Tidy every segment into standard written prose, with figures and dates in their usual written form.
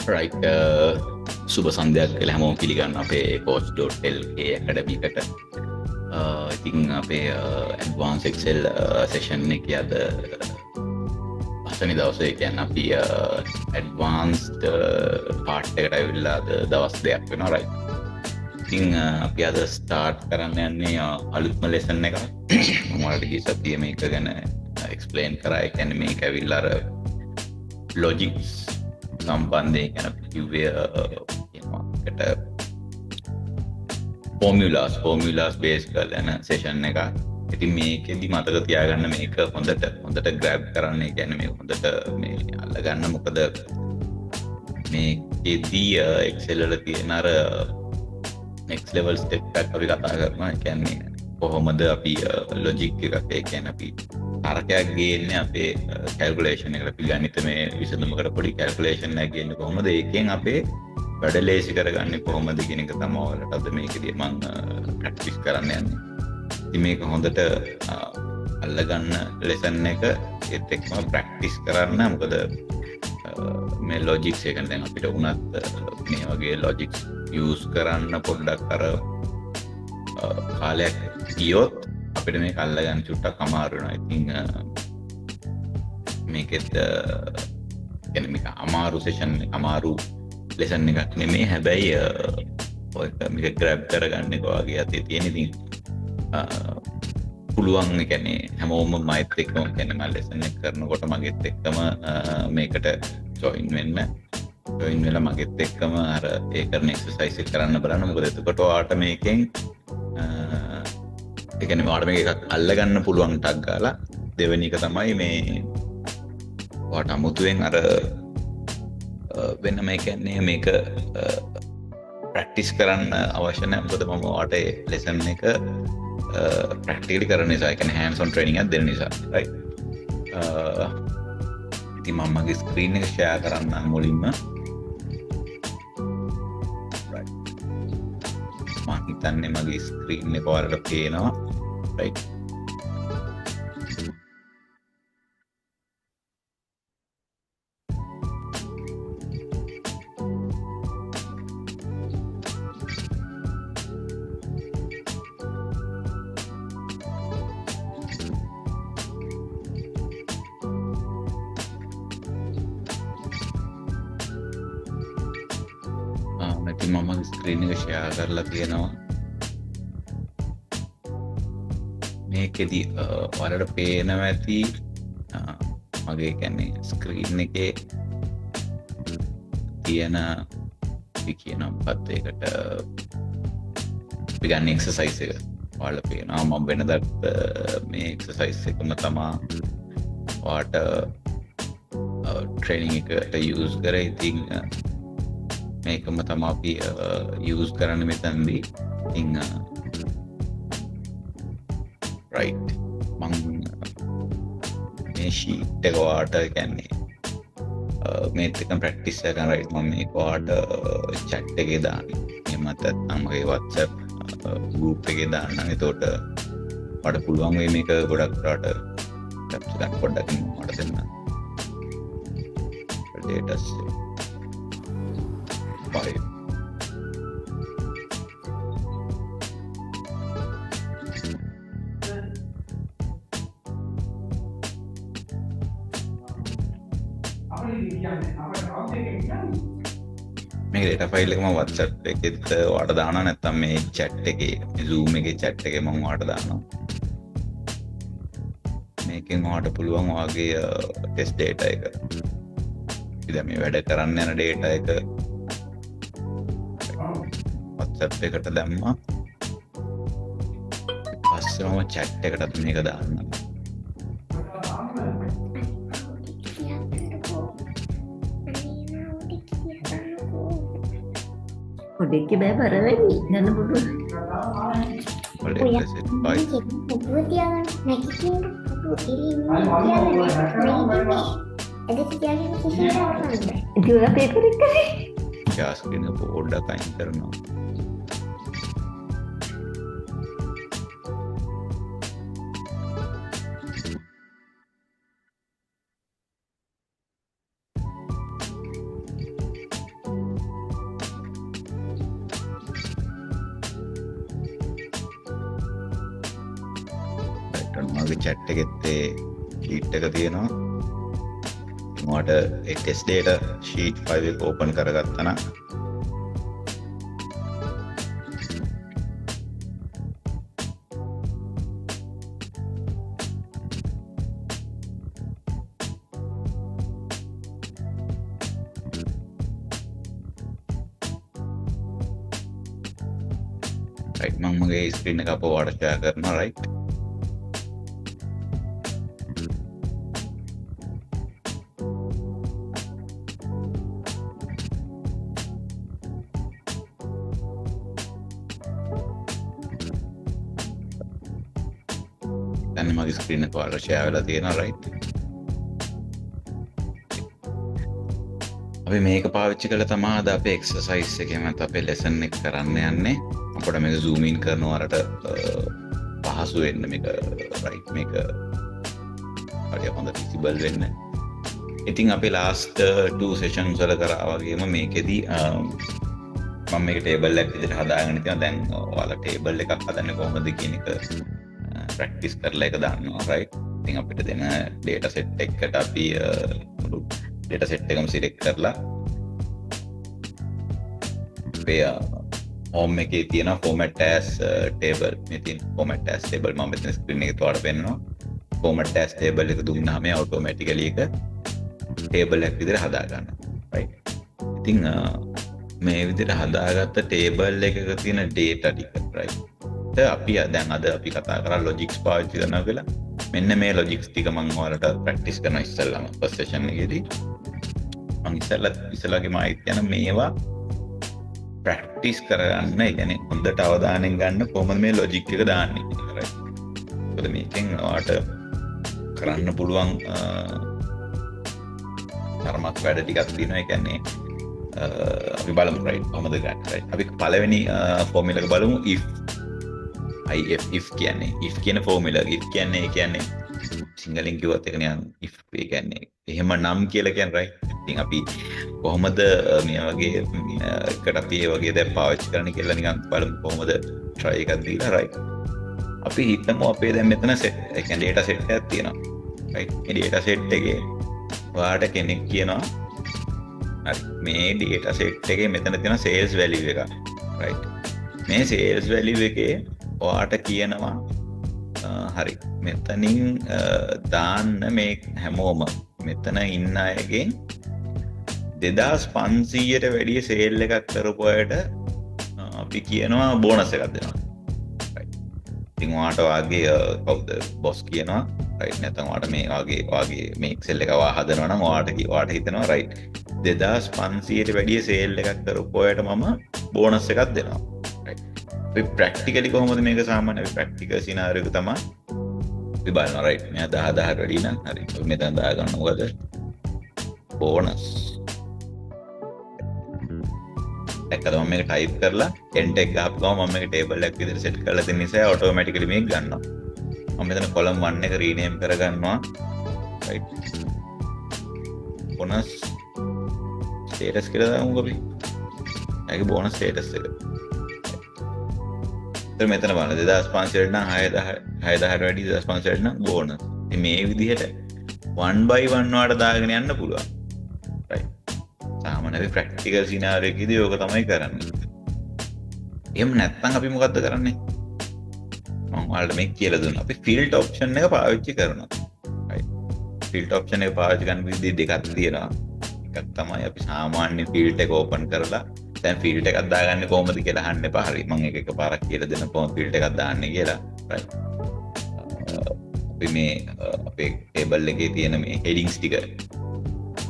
right සුබ සන්ධ්‍යයක් කියලා හැමෝම පිළිගන්න අපේ coach.lk academy එකට. ඉතින් අපේ advanced excel session එකේ අද පස්වෙනි දවසේ කියන්නේ අපි advanced part එකට ඇවිල්ලා අද දවස් දෙකක් වෙනවා right. ඉතින් අපි අද start කරන්න යන්නේ අලුත්ම lesson එකක්. මම ඔයාලට ගිය සතියේ මේක ගැන explain කරා. ඒ කියන්නේ මේක ඇවිල්ලා අර logics සම්බන්ධයෙන් ගැන කිව්වේ එකට formulas base කරලා යන session එක. ඉතින් මේකෙදි මතක තියාගන්න මේක හොඳට grab කරන්න. ඒ කියන්නේ මේක හොඳට මේ අල්ලගන්න. මොකද මේකෙදි excel වල තියෙන අර next level step එකක් අපි කතා කරනවා. ඒ කියන්නේ කොහොමද අපි logic එකක් ඒ කියන්නේ අපි තරකයක් ගේන්නේ අපේ calculation එකට. අපි ගණිතමය විසඳුමකට පොඩි calculation එකක් ගේන්නේ කොහොමද? ඒකෙන් අපේ වැඩ ලේසි කරගන්නේ කොහොමද කියන එක තමයි ඔයාලට අද මේකදී මම practice කරන්න යන්නේ. ඉතින් මේක හොඳට අල්ලගන්න lesson එක ඒත් එක්කම practice කරන්න. මොකද මේ logics එක දැන් අපිට උනත් මේ වගේ logics use කරන්න පොඩ්ඩක් අර කාලයක් ගියොත් අපිට මේක අල්ලගන්න චුට්ටක් අමාරු වෙනවා. ඉතින් මේකෙත් කියන්නේ මේක අමාරු session අමාරු lesson එකක් නෙමෙයි. හැබැයි ඔය මේක grab කරගන්න එක වගේ අතේ තියෙන. ඉතින් පුළුවන් ඒ කියන්නේ හැමෝම මයිත් එක්කම කියන්නේ මම lesson එක කරනකොට මගෙත් එක්කම මේකට join වෙලා මගෙත් එක්කම අර ඒ කරන exercise එක කරන්න බලන්න. මොකද එතකොට ඔයාලට මේකෙන් ඒ කියන්නේ ඔයාලට මේක එකක් අල්ලගන්න පුළුවන් ටක් ගාලා. දෙවෙනි එක තමයි මේ ඔයාලට අමුතුවෙන් අර වෙන මේ කියන්නේ මේක ප්‍රැක්ටිස් කරන්න අවශ්‍ය නැහැ. මොකද මම ඔයාලට lesson එක ප්‍රැක්ටිකලි කරන නිසා, ඒ කියන්නේ hands on training එකක් දෙන්න නිසා right. ඉතින් මම මගේ screen එක share කරන්න මුලින්ම right. මම හිතන්නේ මගේ screen එක ඔයාලට පේනවා right. මම ස්ක්‍රීන් එක ෂෙයා කරලා තියෙනවා. මේකෙදි ඔයාලට පේනවා ඇති මගේ කියන්නේ ස්ක්‍රීන් එකේ තියෙන අපි කියන මොකක්ද ඒකට අපි ගන්න එක්සර්සයිස් එක ඔයාලට පේනවා. මම වෙනදත් මේ එක්සර්සයිස් එකම තමයි ඔයාලට ට්‍රේනින් එකට යූස් කරේ. ඉතින් මේකම තමයි අපි යූස් කරන්න මෙතනදී. ඉතින් right මම මේ sheet එක ඔයාලට කියන්නේ මේත් එක්ක ප්‍රැක්ටිස් කරන right. මම මේක ඔයාලට chat එකේ දාන්නේ. එහෙම නැත්නම් මගේ WhatsApp group එකේ දාන්න. එතකොට ඔයාලට පුළුවන් වෙයි මේක ගොඩක් ඔයාලට ටිප්ස් එකක් පොඩ්ඩක් මට දෙන්න. data set 5 මේ data file එක මම WhatsApp එකෙත් ඔයාලට දානවා. නැත්නම් මේ chat එකේ මේ Zoom එකේ chat එකේ මම ඔයාලට දානවා. මේකෙන් ඔයාලට පුළුවන් ඔයාගේ test data එක ඉතින් මේ වැඩ කරන්න යන data එක WhatsApp එකට දැම්මා. පස්සේ මම chat එකටත් මේක දාන්නම්. ඔඩෙක්ක බෑ බරවැනි ගන්න පුළුවන්. යාස්කින පොඩ්ඩක් අයින් කරනවා. මගේ chat එකෙත් ඒ sheet එක තියෙනවා. මට ඒ test data sheet file එක open කරගත්තා නම් right මම මගේ screen එක අපව ඔයාලට share කරනවා right දැන් මගේ screen එක ඔයාලට share වෙලා තියෙනවා right අපි මේක පාවිච්චි කරලා තමයි අද අපේ exercise එකේ මත අපේ lesson එක කරන්න යන්නේ අපිට මේක zoom in කරනවාට පහසු වෙන්න මේක right මේක හරිය හොඳට visible වෙන්න. ඉතින් අපි last 2 sessions වල කරා වගේම මේකෙදි මම මේක table එකක් විදිහට හදාගෙන තියෙනවා. දැන් ඔයාලා table එකක් හදන්නේ කොහොමද කියන එක practice කරලා එක දාන්නවා right. ඉතින් අපිට දෙන data set එකකට අපි data set එකම select කරලා අපේ home එකේ තියෙන format as table මෙතින් format as table මම මෙතන screen එකේ තෝරලා පෙන්නනවා format as table එක දුන්නාම automatically එක table එකක් විදිහට හදා ගන්නවා right ඉතින් මේ විදිහට හදාගත්ත table එකක තියෙන data ටික right අපි දැන් අද අපි කතා කරා logics පාවිච්චි කරනවා කියලා මෙන්න මේ logics ටික මම ඔයාලට practice කරනවා ඉස්සෙල්ලාම first session එකේදී මම ඉස්සෙල්ලාගේ මායිත් යන මේවා practice කරගන්න ඒ කියන්නේ හොඳට අවධානයෙන් ගන්න කොහොමද මේ logic එක දාන්නේ කියලා right. මොකද මේකෙන් ඔයාලට කරන්න පුළුවන් තරමක් වැඩ ටිකක් තියෙනවා. ඒ කියන්නේ අපි බලමු right කොහොමද ගන්න right. අපි පළවෙනි formula එක බලමු if කියන්නේ if කියන formula if කියන්නේ ඒ කියන්නේ සිංහලෙන් කිව්වත් එක නිකන් if ඒ කියන්නේ එහෙම නම් කියලා කියන්නේ right. ඉතින් අපි කොහොමද මේ වගේ එකට අපි ඒ වගේ දැන් පාවිච්චි කරන්න කියලා නිකන් බලමු කොහොමද try එකක් දීලා right. අපි හිතමු අපේ දැන් මෙතන set ඒ කියන්නේ data set එකක් තියෙනවා right. මේ data set එකේ ඔයාලට කෙනෙක් කියනවා හරි මේ data set එකේ මෙතන තියෙන sales value එක right. මේ sales value එකේ ඔයාලට කියනවා හරි මෙතනින් දාන්න මේ හැමෝම මෙතන ඉන්න අයගෙන් 2500ට වැඩිය සේල් එකක් කරපු අයට අපි කියනවා බෝනස් එකක් දෙනවා right. ඉතින් ඔයාලට වාගේ කවුද බොස් කියනවා right නැත්නම් ඔයාලට මේ වාගේ මේ Excel එක හදනවා නම් ඔයාලට හිතෙනවා right 2500ට වැඩිය සේල් එකක් කරපු අයට මම බෝනස් එකක් දෙනවා right. අපි ප්‍රැක්ටිකලි කොහොමද මේක සාමාන්‍ය ප්‍රැක්ටිකල් සිනාරියෝ එක තමයි අපි බලනවා right. මෙයා 10000 වැඩි නම් හරි අපි මෙතන දාගන්න මොකද බෝනස් එකද මම මේක ටයිප් කරලා enter එක ගහපු ගමන් මම මේක ටේබල් එකක් විදිහට සෙට් කරලා තියෙන නිසා ඔටෝමැටිකලි මේක ගන්නවා. මම මෙතන column 1 එක rename කරගන්නවා right. bonus status කියලා දාමු අපි. ඒකේ bonus status එක. ඉතින් මෙතන බලන්න 2500ට නම් 6000ට වැඩි 2500ට නම් bonus. ඉතින් මේ විදිහට 1 by 1 වලට දාගෙන යන්න පුළුවන්. right. සාමාන්‍ය ප්‍රැක්ටිකල් සිනාරියෝ එකේදී ඕක තමයි කරන්නේ. එහෙම නැත්නම් අපි මොකද්ද කරන්නේ? මම ඔයාලට මේක කියලා දුන්නා. අපි filter option එක පාවිච්චි කරනවා. right. filter option එක පාවිච්චි කරන විදිහ දෙකක් තියෙනවා. එකක් තමයි අපි සාමාන්‍ය filter එක open කරලා දැන් filter එකක් දාගන්නේ කොහොමද කියලා අහන්න එපා. හරි. මම ඒක එකපාරක් කියලා දෙන්න කොහොමද filter එකක් දාන්නේ කියලා. right. අපි මේ අපේ table එකේ තියෙන මේ headings ටික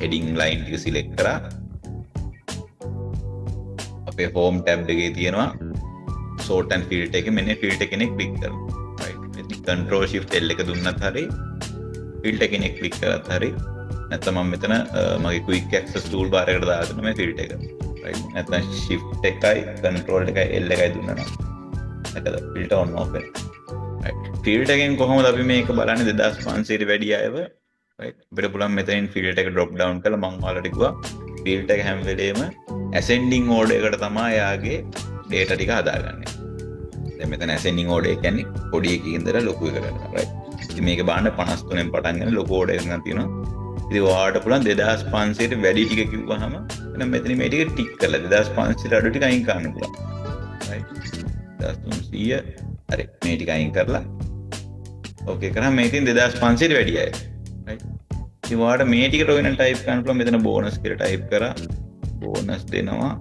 heading line ටික select කරා. අපේ home tab එකේ තියෙනවා sort and filter එකේ මෙන්න filter කෙනෙක් click කරනවා right. ඉතින් control shift L එක දුන්නත් හරි filter කෙනෙක් click කරත් හරි නැත්නම් මම මෙතන මගේ quick access toolbar එකට දාගෙන මේ filter එක right. නැත්නම් shift එකයි control එකයි L එකයි දුන්නා නම් නැකද filter on off වෙනවා right. filter එකෙන් කොහොමද අපි මේක බලන්නේ 2500ට වැඩි අයව right. අපිට පුළුවන් මෙතනින් filter එක drop down කරලා මම ඔයාලට කිව්වා filter එක හැම වෙලේම ascending order එකට තමයි යාගේ data ටික හදාගන්නේ. දැන් මෙතන ascending order කියන්නේ පොඩි එකකින් ඉඳලා ලොකු එකකට right. මේක බාන්න 53න් පටන් ගන්න ලොකු ඕඩර් එකක් තියෙනවා. ඉතින් ඔයාලට පුළුවන් 2500ට වැඩි ටික කිව්වහම එහෙනම් මෙතන මේ ටික ටික් කරලා 2500ට අඩු ටික අයින් කරන්න පුළුවන්. right 1300 හරි මේ ටික අයින් කරලා ඕකේ කරා මේ ඉතින් 2500ට වැඩි අය. right ඉතින් ඔයාලට මේ ටිකට ඔයන ටයිප් කරන්න පුළුවන් මෙතන බෝනස් කියලා ටයිප් කරා බෝනස් දෙනවා.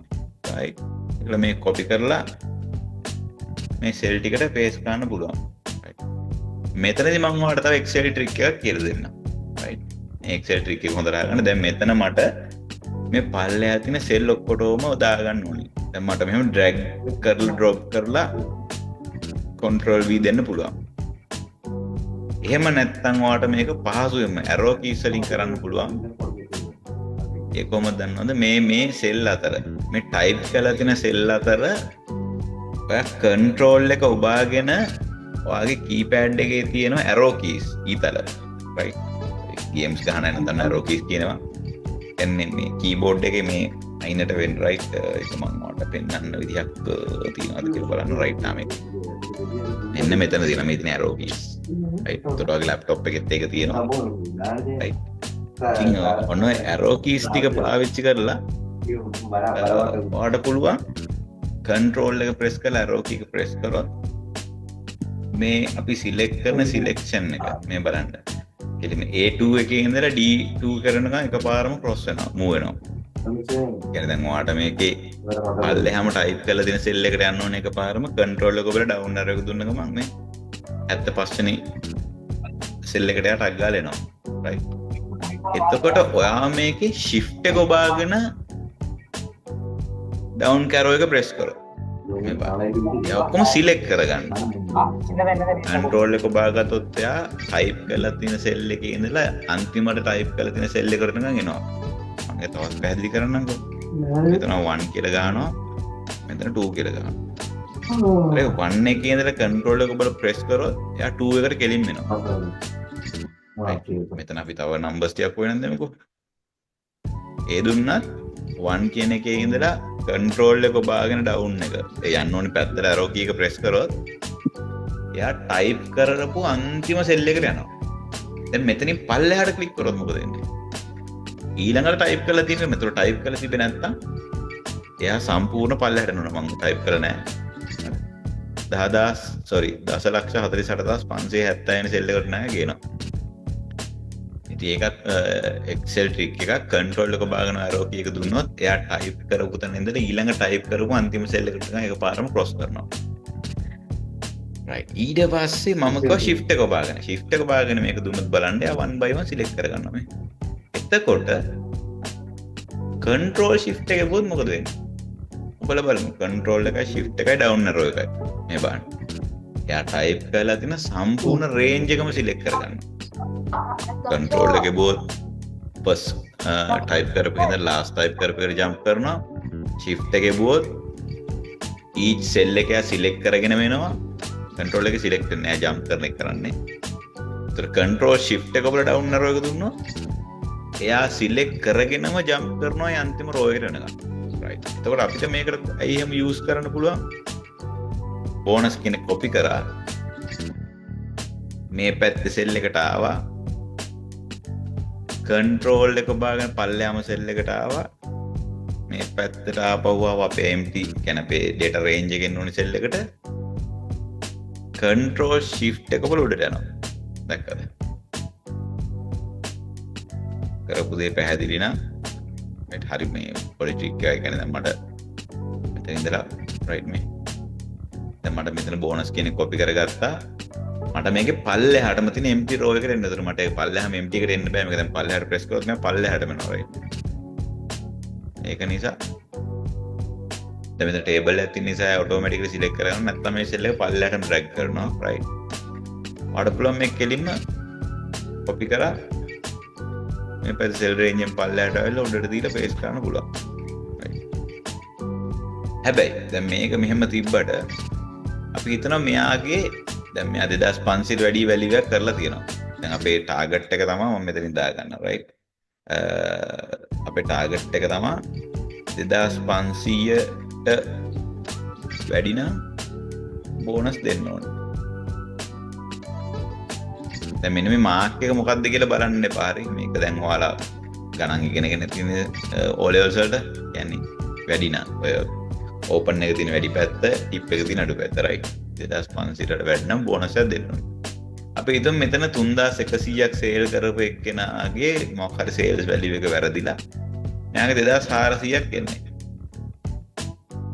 right ඒකලා මේ කොපි කරලා මේ සෙල් ටිකට පේස්ට් කරන්න පුළුවන්. right මෙතනදී මම ඔයාලට තව Excel trick එකක් කියලා දෙන්නම්. right Excel trick එක හොඳට අරගන්න. දැන් මෙතන මට මේ පල්ලෙහා තියෙන සෙල් ඔක්කොටම දාගන්න ඕනේ. දැන් මට මෙහෙම drag කරලා drop කරලා control V දෙන්න පුළුවන්. එහෙම නැත්නම් ඔයාලට මේක පහසුවෙන්ම arrow keys වලින් කරන්න පුළුවන්. ඒ කොහොමද දන්නවද? මේ සෙල් අතර මේ type කරලා තියෙන සෙල් අතර ඔයා control එක ඔබාගෙන ඔයාගේ keypad එකේ තියෙන arrow keys ඊතල right games ගහන නැත්නම් arrow keys කියනවා. එන්නේ මේ keyboard එකේ මේ අයිනට වෙන්න right ඒක මම ඔයාලට පෙන්වන්න විදිහක් තියෙනවාද කියලා බලන්න right නාම එක. එන්න මෙතන තියෙන මේ තියෙන arrow keys right උඩට ඔයාගේ laptop එකෙත් ඒක තියෙනවා right ඉතින් ඔන්න ඔය arrow keys ටික පාවිච්චි කරලා ඔයාලට පුළුවන් control එක press කරලා arrow key එක press කරොත් මේ අපි select කරන selection එක මේ බලන්න. එළිම A2 එකේ ඉඳලා D2 කරනකම් එකපාරම cross වෙනවා move වෙනවා. කියන්නේ දැන් ඔයාලට මේකේ පල්ලෙහාම type කරලා දෙන cell එකට යන්න ඕනේ එකපාරම control එක ඔබලා down arrow එක දුන්න ගමන් මේ 75 වෙනි cell එකට යා ටග් ගාලා එනවා. right එතකොට ඔයා මේකේ shift එක ඔබාගෙන down arrow එක press කරොත් මේ බලන්න ඔක්කොම select කරගන්න. control එක ඔබාගත්තොත් එයා type කරලා තියෙන cell එකේ ඉඳලා අන්තිමට type කරලා තියෙන cell එකට නිකන් එනවා. මම ඒක තවත් පැහැදිලි කරන්නම්කෝ. මෙතන 1 කියලා ගන්නවා. මෙතන 2 කියලා ගන්නවා. හරි 1 එකේ ඉඳලා control එක ඔබලා press කරොත් එයා 2 එකට කෙලින් වෙනවා. මෙතන අපි තව numbers ටිකක් හොයන්න දෙමුකෝ. ඒ දුන්නත් 1 කියන එකේ ඉඳලා control එක ඔබාගෙන down එක. ඒ යන්න ඕනේ පැත්තට arrow key එක press කරොත් එයා type කරපු අන්තිම cell එකට යනවා. දැන් මෙතනින් පල්ලෙහාට click කරොත් මොකද වෙන්නේ? ඊළඟට type කරලා තියෙන මෙතන type කරලා තිබෙ නැත්තම් එයා සම්පූර්ණ පල්ලෙහාට යනවා. මම type කරලා නැහැ. 100,000 වෙනි cell එකට නෑ ගේනවා. ඉතින් ඒකත් Excel trick එකක්. control එක බාගෙන arrow key එක දුන්නොත් එයා type කරපු තැන ඉඳලා ඊළඟ type කරපු අන්තිම cell එකට ගිහින් එකපාරම cross කරනවා. right ඊට පස්සේ මම කව shift එක බාගෙන මේක දුන්නොත් බලන්න එයා 1 by 1 select කරගන්නවා මේ. එතකොට control shift එක ගියොත් මොකද වෙන්නේ? ඔබලා බලමු control එකයි shift එකයි down arrow එකයි මේ බලන්න. එයා type කරලා තියෙන සම්පූර්ණ range එකම select කරගන්නවා. control එක ගියොත් first type කරපු ඉඳන් last type කරපු එකට jump කරනවා. shift එක ගියොත් each cell එක select කරගෙන වෙනවා. control එක select කරන්නේ නැහැ jump කරන එක කරන්නේ. ඒතර control shift එක ඔබලා down arrow එක දුන්නොත් එයා select කරගෙනම jump කරනවා ඒ අන්තිම row එකට යනකම්. right එතකොට අපිට මේකට ඇයි එහෙම use කරන්න පුළුවන්? bonus කියන copy කරා මේ පැත්තේ cell එකට ආවා. control එක බාගෙන පල්ලෙහාම cell එකට ආවා. මේ පැත්තට ආපහු අපේ empty කියන අපේ data range එකෙන් ඕනේ cell එකට control shift එක ඔබලා උඩට යනවා. දැක්කද? කරපු දේ පැහැදිලි නම් හරි මේ පොඩි ට්‍රික් එකක් කියන්නේ දැන් මට මෙතන ඉඳලා right මේ දැන් මට මෙතන බෝනස් කියන කොපි කරගත්තා. මට මේකේ පල්ලෙහාටම තියෙන empty row එකට එන්න. ඒතර මට ඒක පල්ලෙහාම empty එකට එන්න බෑ. මේක දැන් පල්ලෙහාට press කරොත් මම පල්ලෙහාටම එනවා right. ඒක නිසා දැන් මෙතන table එකක් තියෙන නිසා automatically select කරගන්න. නැත්නම් මේ cell එක පල්ලෙහාටම drag කරනවා right. ඔයාලට පුළුවන් මේක කෙලින්ම copy කරලා මේ පැත්ත cell range එකෙන් පල්ලෙහාට ආවලා උඩට දීලා paste කරන්න පුළුවන්. right. හැබැයි දැන් මේක මෙහෙම තිබ්බට අපි හිතනවා මෙයාගේ දැන් මෙයා 2500 වැඩි value එකක් කරලා තියෙනවා. දැන් අපේ target එක තමයි මම මෙතනින් දාගන්නවා right. අපේ target එක තමයි 2500ට වැඩි නම් බෝනස් දෙන්න ඕනේ. දැන් මෙන්න මේ මාක් එක මොකක්ද කියලා බලන්න එපා. හරි මේක දැන් ඔයාලා ගණන් ඉගෙනගෙන තියෙන O levels වලට කියන්නේ වැඩි නම් ඔය ඕපන් එක තියෙන වැඩි පැත්ත ටිප් එක තියෙන අඩු පැත්ත රයිට් 2500ට වැඩි නම් බෝනස් එකක් දෙන්න ඕනේ. අපි හිතමු මෙතන 3100ක් සේල් කරපු එක්කෙනාගේ මොකක් හරි සේල්ස් වැලියු එක වැරදිලා මෙයාගේ 2400ක් එන්නේ.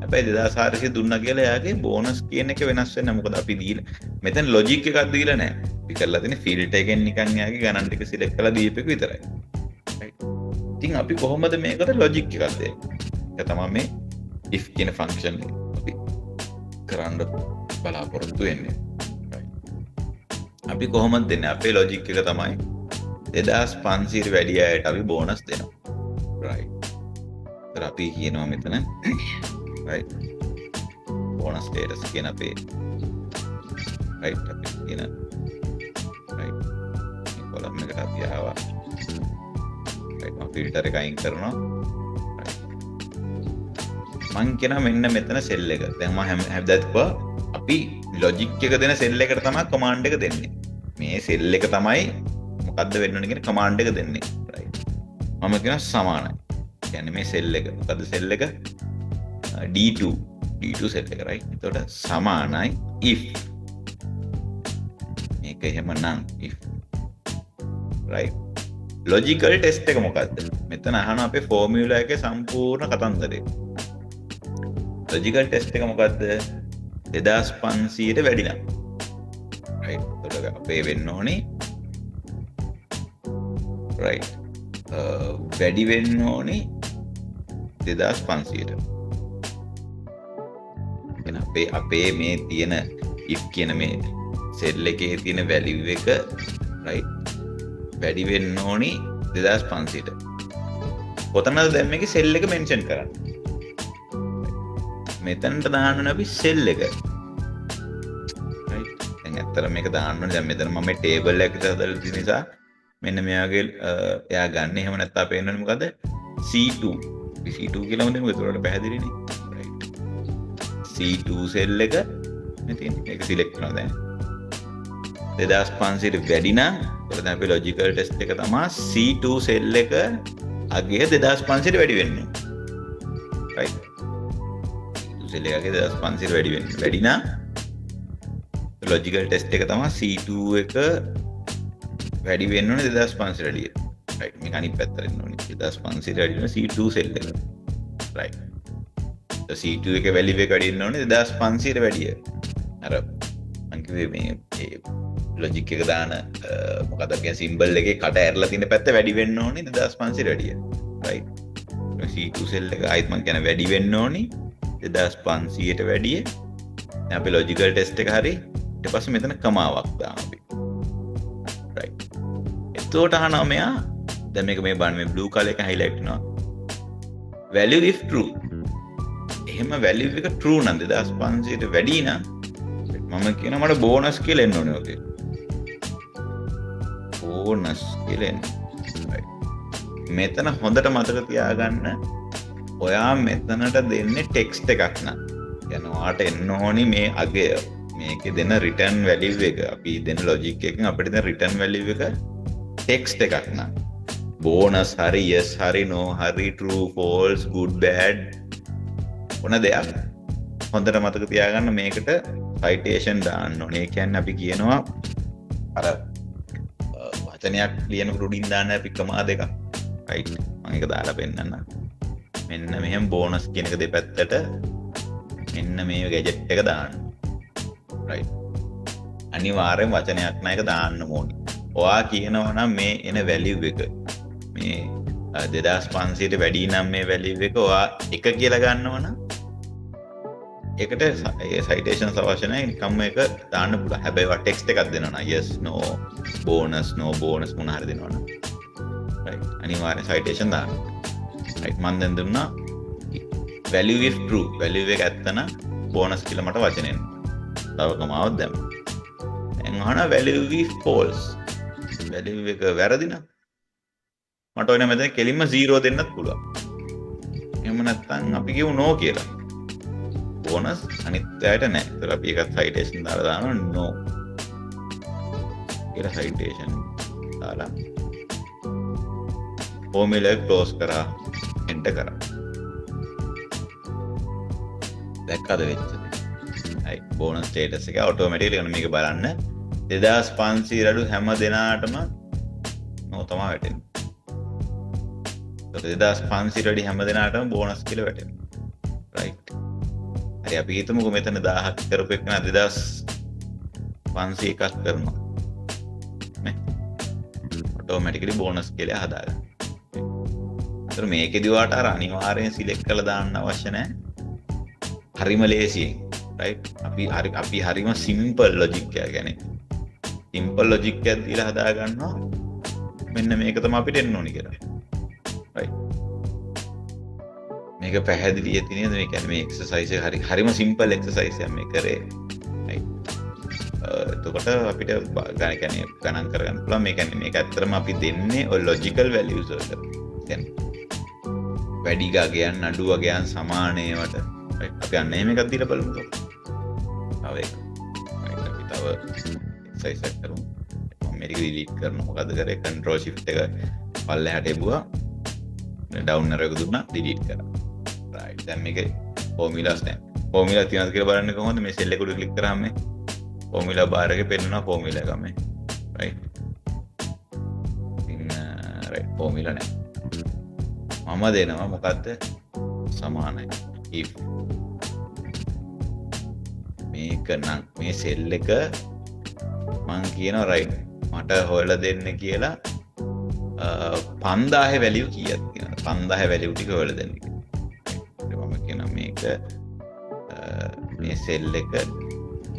හැබැයි 2400 දුන්නා කියලා එයාගේ බෝනස් කියන එක වෙනස් වෙන්නේ. මොකද අපි දීලා මෙතන ලොජික් එකක් දීලා නැහැ. අපි කරලා තියෙන්නේ ෆිල්ටර් එකෙන් නිකන් එයාගේ ගණන් ටික සිලෙක්ට් කරලා දීපෙක විතරයි. රයිට්. ඉතින් අපි කොහොමද මේකට ලොජික් එකක් දෙන්නේ? ඒක තමයි මේ if කියන ෆන්ක්ෂන් එක අපි කරන්න බලාපොරොත්තු වෙන්නේ. අපි කොහොමද දෙන්නේ? අපේ ලොජික් එක තමයි 2500 වැඩි අයට අපි බෝනස් දෙනවා. රයිට්. ඒත් අපි කියනවා මෙතන right bonus status කියන අපේ right අපි කියන right මේ column එකට අපි ආවා right මම filter එක අයින් කරනවා right මං කියන මෙන්න මෙතන cell එක දැන් මම හැමදාම අපි logic එක දෙන cell එකට තමයි command එක දෙන්නේ මේ cell එක තමයි මොකද්ද වෙන්න ඕනේ කියන command එක දෙන්නේ right මම කියන සමානයි කියන්නේ මේ cell එක මොකද්ද cell එක D2 set එක right එතකොට සමානයි if මේක එහෙම නම් if right logical test එක මොකද්ද මෙතන අහනවා අපේ formula එකේ සම්පූර්ණ කතන්දරය logical test එක මොකද්ද 2500ට වැඩි නම් right එතකොට අපේ වෙන්න ඕනේ right වැඩි වෙන්න ඕනේ 2500ට අපේ මේ තියෙන if කියන මේ cell එකේ තියෙන value එක right වැඩි වෙන්න ඕනි 2500ට. කොතනද දැන් මේකේ cell එක mention කරන්නේ? මෙතනට දාන්න ඕනේ අපි cell එක. right දැන් ඇත්තට මේක දාන්න ඕනේ දැන් මෙතන මම මේ table එකක හදලා තියෙන නිසා මෙන්න මෙයාගේ එයා ගන්න එහෙම නැත්නම් අපේ එන්නේ මොකද C2 C2 කියලා මොකද ඒකට පැහැදිලිනේ. C2 cell එක මෙතන මේක select කරනවා දැන් 2500 වැඩි නම් ඒකට දැන් අපේ logical test එක තමයි C2 cell එක අගය 2500 වැඩි වෙන්නේ right C2 cell එකගේ 2500 වැඩි වෙන්නේ වැඩි නම් logical test එක තමයි C2 එක වැඩි වෙන්න ඕනේ 2500 වැඩි right මේක අනිත් පැත්තට එන්න ඕනේ 2500 වැඩි වෙන C2 cell එක right C2 එක වැලියු එක වැඩි වෙන්න ඕනේ 2500ට වැඩිය. අර මං කිව්වේ මේ ලොජික් එක දාන මොකක්ද කියන සිම්බල් එකේ කට ඇරලා තියෙන පැත්ත වැඩි වෙන්න ඕනේ 2500ට වැඩිය. right. C2 cell එක ආයිත් මං කියන වැඩි වෙන්න ඕනේ 2500ට වැඩිය. දැන් අපි logical test එක හරි ඊට පස්සේ මෙතන කමාවක් දාමු අපි. right. එතකොට අහනවා මෙයා දැන් මේක මේ බලන්න මේ blue color එක highlight වෙනවා. value if true එහෙම වැලියු එක true නම් 2500ට වැඩි නම් මම කියනවා මට බෝනස් කියලා එන්න ඕනේ ඔකේ. බෝනස් කියලා එන්න. right. මෙතන හොඳට මතක තියාගන්න ඔයා මෙතනට දෙන්නේ ටෙක්ස්ට් එකක් නා. يعني ඔයාට එන්න ඕනි මේ අගය. මේකේ දෙන return value එක. අපි දෙන logic එකෙන් අපිට දෙන return value එක ටෙක්ස්ට් එකක් නා. බෝනස් හරි yes හරි no හරි true false good bad ඕන දෙයක් හොඳට මතක තියාගන්න මේකට citation දාන්න ඕනේ. ඒ කියන්නේ අපි කියනවා අර වචනයක් ලියනකොට උඩින් දාන්න අපි කමා දෙකක්. right. මම ඒක දාලා පෙන්නන්න. මෙන්න මෙහෙම බෝනස් කියන එක දෙපැත්තට මෙන්න මේ ගැජට් එක දාන්න. right. අනිවාර්යෙන් වචනයක් නෑ ඒක දාන්න ඕනේ. ඔයා කියනවා නම් මේ එන value එක මේ 2500ට වැඩි නම් මේ value එක ඔයා 1 කියලා ගන්නවා නම් ඒකට citations අවශ්‍ය නැහැ නිකම්ම එක දාන්න පුළුවන්. හැබැයි වා ටෙක්ස්ට් එකක් දෙනවා නම් yes no bonus මොන හරි දෙනවා නම් right අනිවාර්යෙන් citation දාන්න. right මම දැන් දුන්නා value if true value එක ඇත්ත නම් bonus කියලා මට වචනෙන්. තව කමාවක් දැම්මා. දැන් අහන value if false value එක වැරදි නම් මට ඔය මෙතන කෙලින්ම 0 දෙන්නත් පුළුවන්. එහෙම නැත්නම් අපි කියමු no කියලා. බෝනස් අනිත් අයට නැහැ. ඒතර අපි එකත් citation දාලා දානවා no. කියලා citation දාලා formula close කරා enter කරා. දැක්කද වෙච්ච දේ? හයි bonus status එක automatically ගන්න මේක බලන්න 2500 අඩු හැම දිනාටම නෝ තමයි වැටෙන්නේ. 2500 අඩු හැම දිනාටම bonus කියලා වැටෙනවා. right. හරි අපි හිතමුකෝ මෙතන 1000ක් කරපු එක නා 2500 එකක් කරනවා. නේ? automatically bonus කියලා හදාගන්න. ඒතර මේකෙදි වාට අර අනිවාර්යෙන් select කරලා දාන්න අවශ්‍ය නැහැ. හරිම ලේසියෙන්. right. අපි හරිම simple logic එක ගැන. simple logic එකක් දීලා හදා ගන්නවා. මෙන්න මේක තමයි අපිට එන්න ඕනි කියලා. right. මේක පැහැදිලි ඇති නේද? මේ කියන්නේ මේ exercise එක හරිම simple exercise එකක් මේ කරේ. right. එතකොට අපිට ගණන් කරගන්න පුළුවන්. මේ කියන්නේ මේක ඇත්තටම අපි දෙන්නේ ඔය logical values වලට. කියන්නේ වැඩි ගාගයන් අඩු ගාගයන් සමාන ඒවට. right. අපි අන්න එහෙම එකක් දීලා බලමුකෝ. තව එක. right. අපි තව exercise එකක් කරමු. මම මේක delete කරනවා. මොකද කරේ control shift එක පල්ලෙහාට එබුවා. down arrow එක දුන්නා delete කරා. right. දැන් මේකේ formulas දැන්. formula තියනද කියලා බලන්න කොහොමද මේ cell එක උඩ click කරාම මේ formula bar එකේ පෙන්නනවා formula එක මේ. right. ඉතින් right formula නෑ. මම දෙනවා මොකද්ද? සමානයි. if මේක නම් මේ cell එක මං කියනවා right මට හොයලා දෙන්න කියලා 5000 value කීයක් තියෙනවද 5000 value ටික හොයලා දෙන්න කියලා. මම කියනවා මේක මේ cell එක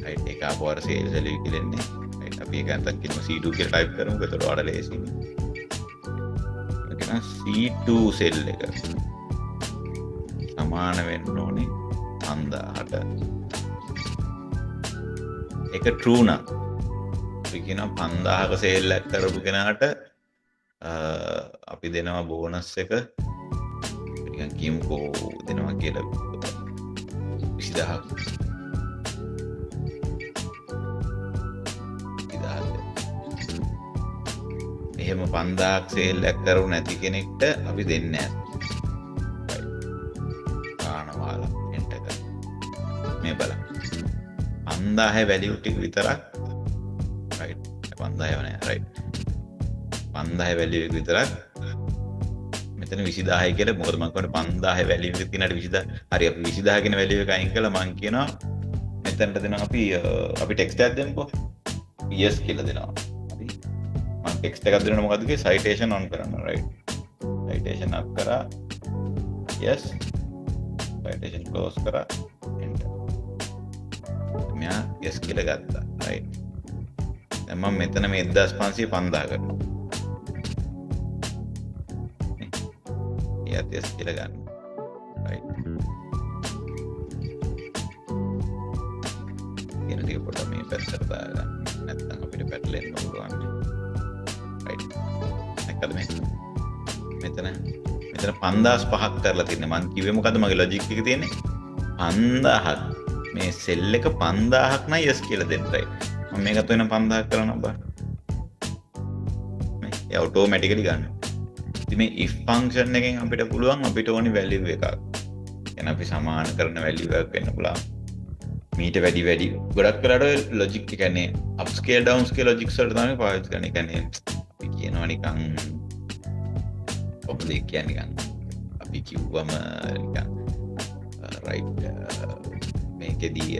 right ඒක ආපුවාර sales value කියලා එන්නේ. right අපි ඒක නැත්තම් කියනවා C2 කියලා type කරමුකෝ. ඒතකොට ඔයාලා ලේසියි. කියනවා C2 cell එක සමාන වෙන්න ඕනේ 5000ට. ඒක true නම් අපි කියනවා 5000ක sale එකක් කරපු කෙනාට අපි දෙනවා bonus එක නිකන් කියමුකෝ දෙනවා කියලා 20000ක්. එහෙම 5000ක් sale එකක් කරු නැති කෙනෙක්ට අපි දෙන්නේ නැහැ. කාණවාලා enter කර. මේ බලන්න. 5000 value ටික විතරක් right 5000 නෑ right 5000 value එක විතරක් මෙතන 20000යි කියලා. මොකද මම කියන්නේ 5000 value එක තියෙනාට 20000 හරි අපි 20000 කියන value එක අයින් කළා. මම කියනවා මෙතනට දෙනවා අපි text එකක් දෙමුකෝ yes කියලා දෙනවා. හරි මම text එකක් දෙනවා. මොකද්ද කියේ citation on කරන්න right citation up කරා yes citation close කරා enter. මෙයා yes කියලා ගත්තා right. දැන් මම මෙතන මේ 1500 5000 කරනවා. එයාත් yes කියලා ගන්න right. කියන ටික පොඩ්ඩක් මේ පැත්තට දාගන්න. නැත්නම් අපිට පැටලෙන්න පුළුවන් right. නැකද මේ මෙතන 5005ක් කරලා තින්නේ. මම කිව්වේ මොකද්ද මගේ logic එක තියෙන්නේ 5000ක්. මේ cell එක 5000ක් නම් yes කියලා දෙන්න right. මම මේකත් වෙන 5000ක් කරනවා බා. මේ automatically ගන්න. ඉතින් මේ if function එකෙන් අපිට පුළුවන් අපිට ඕනි value එකක්. එන අපි සමාන කරන value එකක් වෙන්න පුළුවන්. මීට වැඩි ගොඩක් කරාට logic එක කියන්නේ up scale down scale logic වලට තමයි පාවිච්චි කරන්නේ. කියන්නේ අපි කියනවා නිකන් ඔබ කියන්නේ නිකන් අපි කිව්වම නිකන් right මේකෙදී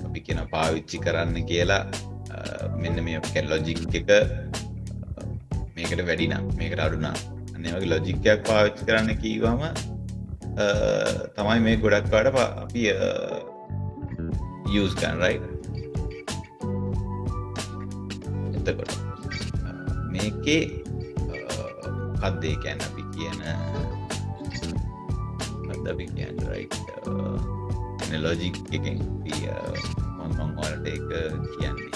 අපි කියන පාවිච්චි කරන්න කියලා මෙන්න මේ logic එක මේකට වැඩි නම් මේකට අඩු නම් අන්න ඒ වගේ logic එකක් පාවිච්චි කරන්න කීවම තමයි මේ ගොඩක් කාට අපි use කරන right. එතකොට මේකේ මොකක්ද ඒ කියන්නේ අපි කියන මොකක්ද අපි කියන්නේ right එන logic එකෙන් මම ඔයාලට ඒක කියන්නේ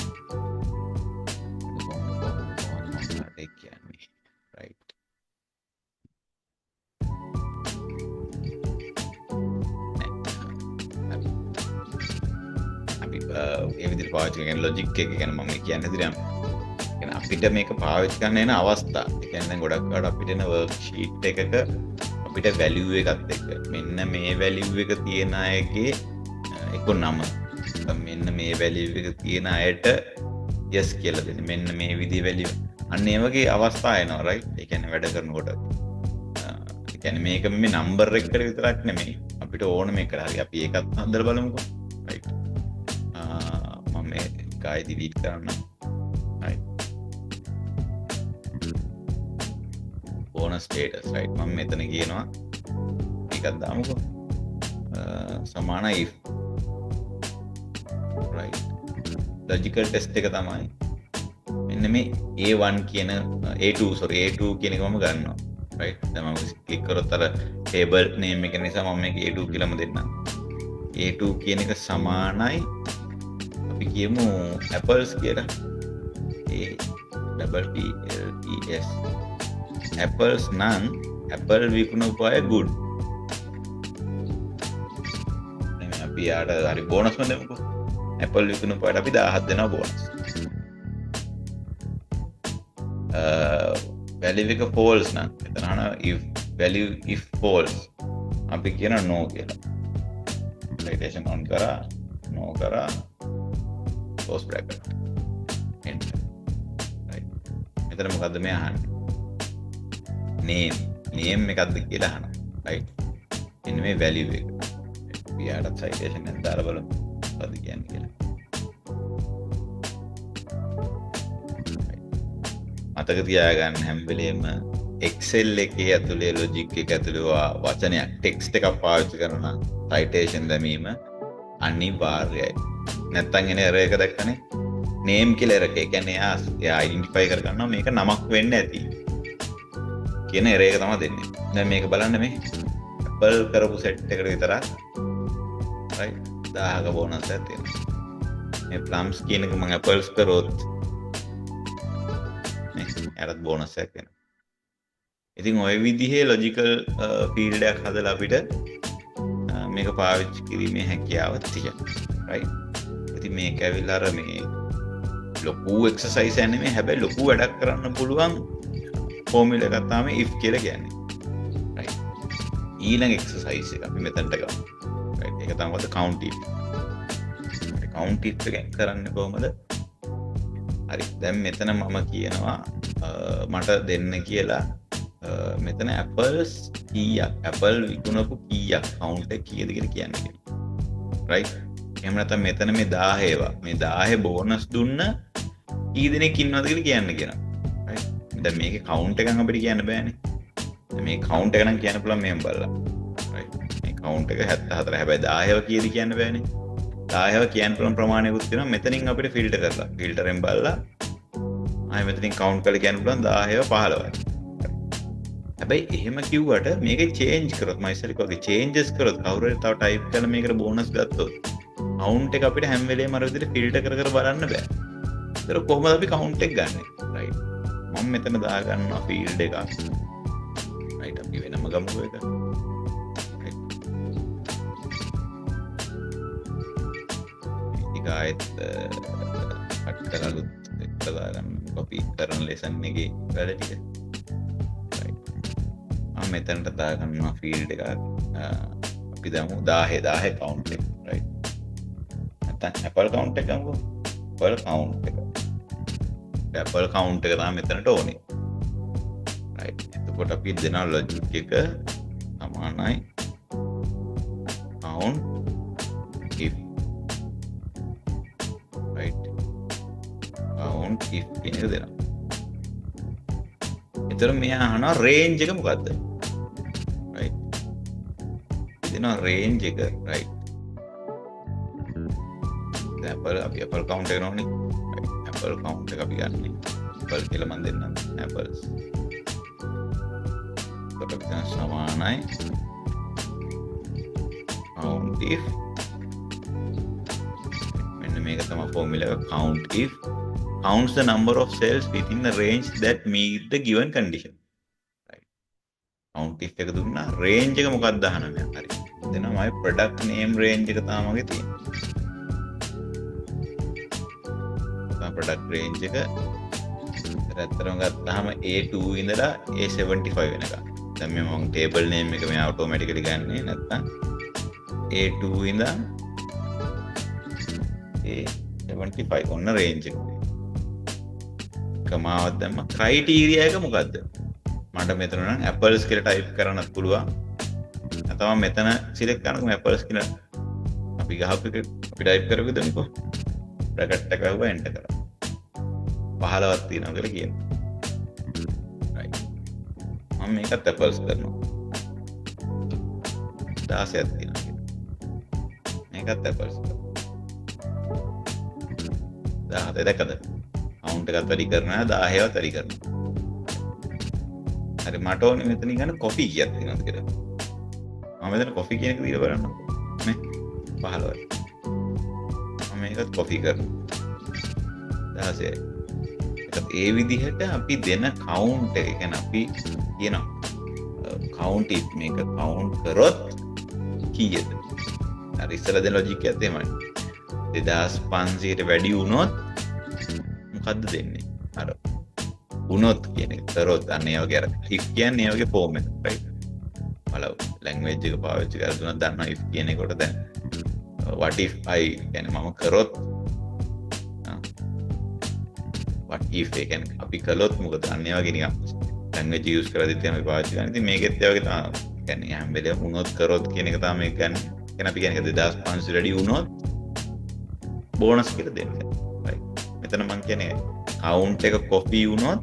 right. අපි ඒ විදිහට පාවිච්චි කරන logic එක ගැන මම කියන්නේ හදිරියම්. කියන්නේ අපිට මේක පාවිච්චි කරන්න එන අවස්ථා. ඒ කියන්නේ ගොඩක් වෙලාවට අපිට එන වර්ක්ෂීට් එකක අපිට වැලියු එකත් එක්ක මෙන්න මේ වැලියු එක තියෙන අයගේ එක නම මෙන්න මේ වැලියු එක තියෙන අයට yes කියලා දෙන්න. මෙන්න මේ විදිහේ වැලියු. අන්න ඒ වගේ අවස්ථා එනවා right. ඒ කියන්නේ වැඩ කරනකොට. ඒ කියන්නේ මේක මේ නම්බර් එකකට විතරක් නෙමෙයි. අපිට ඕන මේකට හරි අපි ඒකත් හදලා බලමුකෝ. right. මම මේ ගායි delete කරන්න. right. bonus status right. මම මෙතන කියනවා එකක් දාමුකෝ. සමාන if right. logical test එක තමයි මෙන්න මේ A1 කියන A2 කියන එක මම ගන්නවා right. දැන් මම ක්ලික් කරොත් අර table name එක නිසා මම මේක A2 කියලාම දෙන්නම්. A2 කියන එක සමානයි අපි කියමු apples කියලා. APPLES apples නම් apple විකුණපු අය good. දැන් අපි යාට හරි බෝනස් ම දෙමුකෝ. apple විකුණපු අයට අපි 1000ක් දෙනවා බෝනස්. value එක false නම් එතන අහන if value if false අපි කියන no කියලා. citation on කරා no කරා close bracket enter right. මෙතන මොකද්ද මේ අහන්නේ? name එකක්ද කියලා අහනවා right. එන්න මේ value එක අපි යාට citation එක දාලා බලමු මොකද්ද කියන්නේ කියලා. මතක තියාගන්න හැම වෙලේම Excel එකේ ඇතුලේ logic එක ඇතුලේ වචනයක් text එකක් පාවිච්චි කරන citation දැමීම අනිවාර්යයි. නැත්තම් එන error එක දැක්කනේ name කියලා error එක. ඒ කියන්නේ එයා identify කර ගන්නවා මේක නමක් වෙන්න ඇති කියන error එක තමයි දෙන්නේ. දැන් මේක බලන්න මේ apple කරපු set එකට විතරක් right 1000ක bonus එකක් තියෙනවා. මේ plums කියන එක මම apples කරොත් එයාට බෝනස් එකක් වෙනවා. ඉතින් ওই විදිහේ ලොජිකල් ෆීල්ඩ් එකක් හදලා අපිට මේක පාවිච්චි කිරීමේ හැකියාව තියෙනවා. right. ඉතින් මේක ඇවිල්ලා අර මේ ලොකු එක්සර්සයිස් එකක් නෙමෙයි. හැබැයි ලොකු වැඩක් කරන්න පුළුවන් ෆෝමියුලා එකක් තමයි if කියලා කියන්නේ. right. ඊළඟ එක්සර්සයිස් එක අපි මෙතනට ගමු. right. ඒක තමයි count if. count if එකෙන් කරන්නේ කොහොමද? හරි. දැන් මෙතන මම කියනවා මට දෙන්න කියලා මෙතන apples කීයක් apple විකුණපු කීයක් count එක කීයද කියලා කියන්නේ. right. එහෙම නැත්නම් මෙතන මේ 1000 ඒවා මේ 1000 බෝනස් දුන්න කී දෙනෙක් ඉන්නවද කියලා කියන්න කියනවා. right. දැන් මේකේ count එකක් අපිට කියන්න බෑනේ. දැන් මේ count එක නම් කියන්න පුළුවන් මෙහෙම බලලා. right. මේ count එක 74. හැබැයි 1000 කීයද කියන්න බෑනේ. 1000 කියන්න පුළුවන් ප්‍රමාණයකුත් තියෙනවා. මෙතනින් අපිට ෆිල්ටර් කරලා ෆිල්ටරෙන් බලලා ආයෙ මෙතනින් කවුන්ට් කරලා කියන්න පුළුවන් 10 15යි. හැබැයි එහෙම කිව්වට මේක චේන්ජ් කරොත් මම ඉස්සෙල්ලා කිව්වා චේන්ජස් කරොත් කවුරු හරි තව ටයිප් කරලා මේකට බෝනස් ගත්තොත් කවුන්ට් එක අපිට හැම වෙලේම අර විදිහට ෆිල්ටර් කර බලන්න බෑ. ඒතර කොහොමද අපි කවුන්ට් එක ගන්නෙ? රයිට්. මම මෙතන දා ගන්නවා ෆීල්ඩ් එකක්. රයිට් අපි වෙනම ගමුකෝ ඒක. රයිට්. ඊගායත් කට් කරලා දාගන්න කොපි කරන ලෙසන් එකේ වැඩ ටික. රයිට්. මම මෙතනට දාගන්නවා ෆීල්ඩ් එකක්. අපි දාමු 1000 කවුන්ට් එක. රයිට්. නැත්නම් Apple count එක ගමුකෝ. Apple count එක. Apple count එක තමයි මෙතනට ඕනේ. right. එතකොට අපි දෙනවා logic එක සමානයි count if. right. count if කියන එක දෙනවා. එතකොට මෙයා අහනවා range එක මොකද්ද? right. දෙනවා range එක right. Apple අපි Apple count එක නෝනේ. Apple count එක අපි ගන්න. Apple කියලා මම දෙන්නම්. Apples. කොට අපි දැන් සමානයි count if. මෙන්න මේක තමයි formula එක count if counts the number of cells within the range that meet the given condition. right. count if එක දුන්නා range එක මොකක්ද අහනවා මම. හරි. දෙනවා මගේ product name range එක තමයි මගේ තියෙන්නේ. product range එක ඇත්තරම ගත්තාම A2 ඉඳලා A75 වෙනකම්. දැන් මේ මම ටේබල් නේම් එක මේ ඔටෝමැටිකලි ගන්නේ නැත්නම් A2 ඉඳන් A75 ඔන්න රේන්ජ් එක. කමාවක් දැම්ම ක්‍රයිටීරියා එක මොකද්ද? මට මෙතන නම් apples කියලා ටයිප් කරන්නත් පුළුවන්. නැත්නම් මෙතන සිලෙක්ට් කරනකො apples කියලා අපි ගහපු එක අපි ටයිප් කරපු දෙන්නකො. බ්‍රැකට් එක ගහුවා එන්ටර් කරා. 15ක් තියෙනවා කියලා කියනවා. right. මම මේකත් apples කරනවා. 16ක් තියෙනවා කියලා. මේකත් apples කරනවා. 17 දැක්කද? කවුන්ට් එකත් වැඩි කරනවා 10වත් වැඩි කරනවා. හරි මට ඕනේ මෙතන ගන්න කොෆි කීයක් තියෙනවද කියලා. මම මෙතන කොෆි කියන එක දීලා බලන්න. නේ 15යි. මම මේකත් කොෆි කරනවා. 16යි. ඒකත් ඒ විදිහට අපි දෙන කවුන්ට් එක කියන්නේ අපි කියනවා කවුන්ට් if මේක කවුන්ට් කරොත් කීයද? අර ඉස්සර දෙන ලොජික් එකත් එහෙමයි. 2500ට වැඩි වුණොත් මොකද්ද දෙන්නේ? අර වුණොත් කියන එක කරොත් අන්න ඒ වගේ අර if කියන්නේ ඒ වගේ ෆෝම් එක right බලව ලැන්ග්වේජ් එක පාවිච්චි කරලා දුන්නා දන්නවා if කියන එකට දැන් what if I කියන්නේ මම කරොත් what if ඒ කියන්නේ අපි කළොත් මොකද අන්න ඒ වගේ නිකන් ලැන්ග්වේජ් යූස් කරද්දී තමයි පාවිච්චි කරන්නේ ඉතින් මේකෙත් ඒ වගේ තමයි කියන්නේ හැම වෙලේම වුණොත් කරොත් කියන එක තමයි මේක ගන්න කියන්නේ අපි කියන්නේ 2500 රෙඩි වුණොත් බෝනස් කියලා දෙන්නේ right මෙතන මම කියන්නේ කවුන්ට් එක කොපි වුණොත්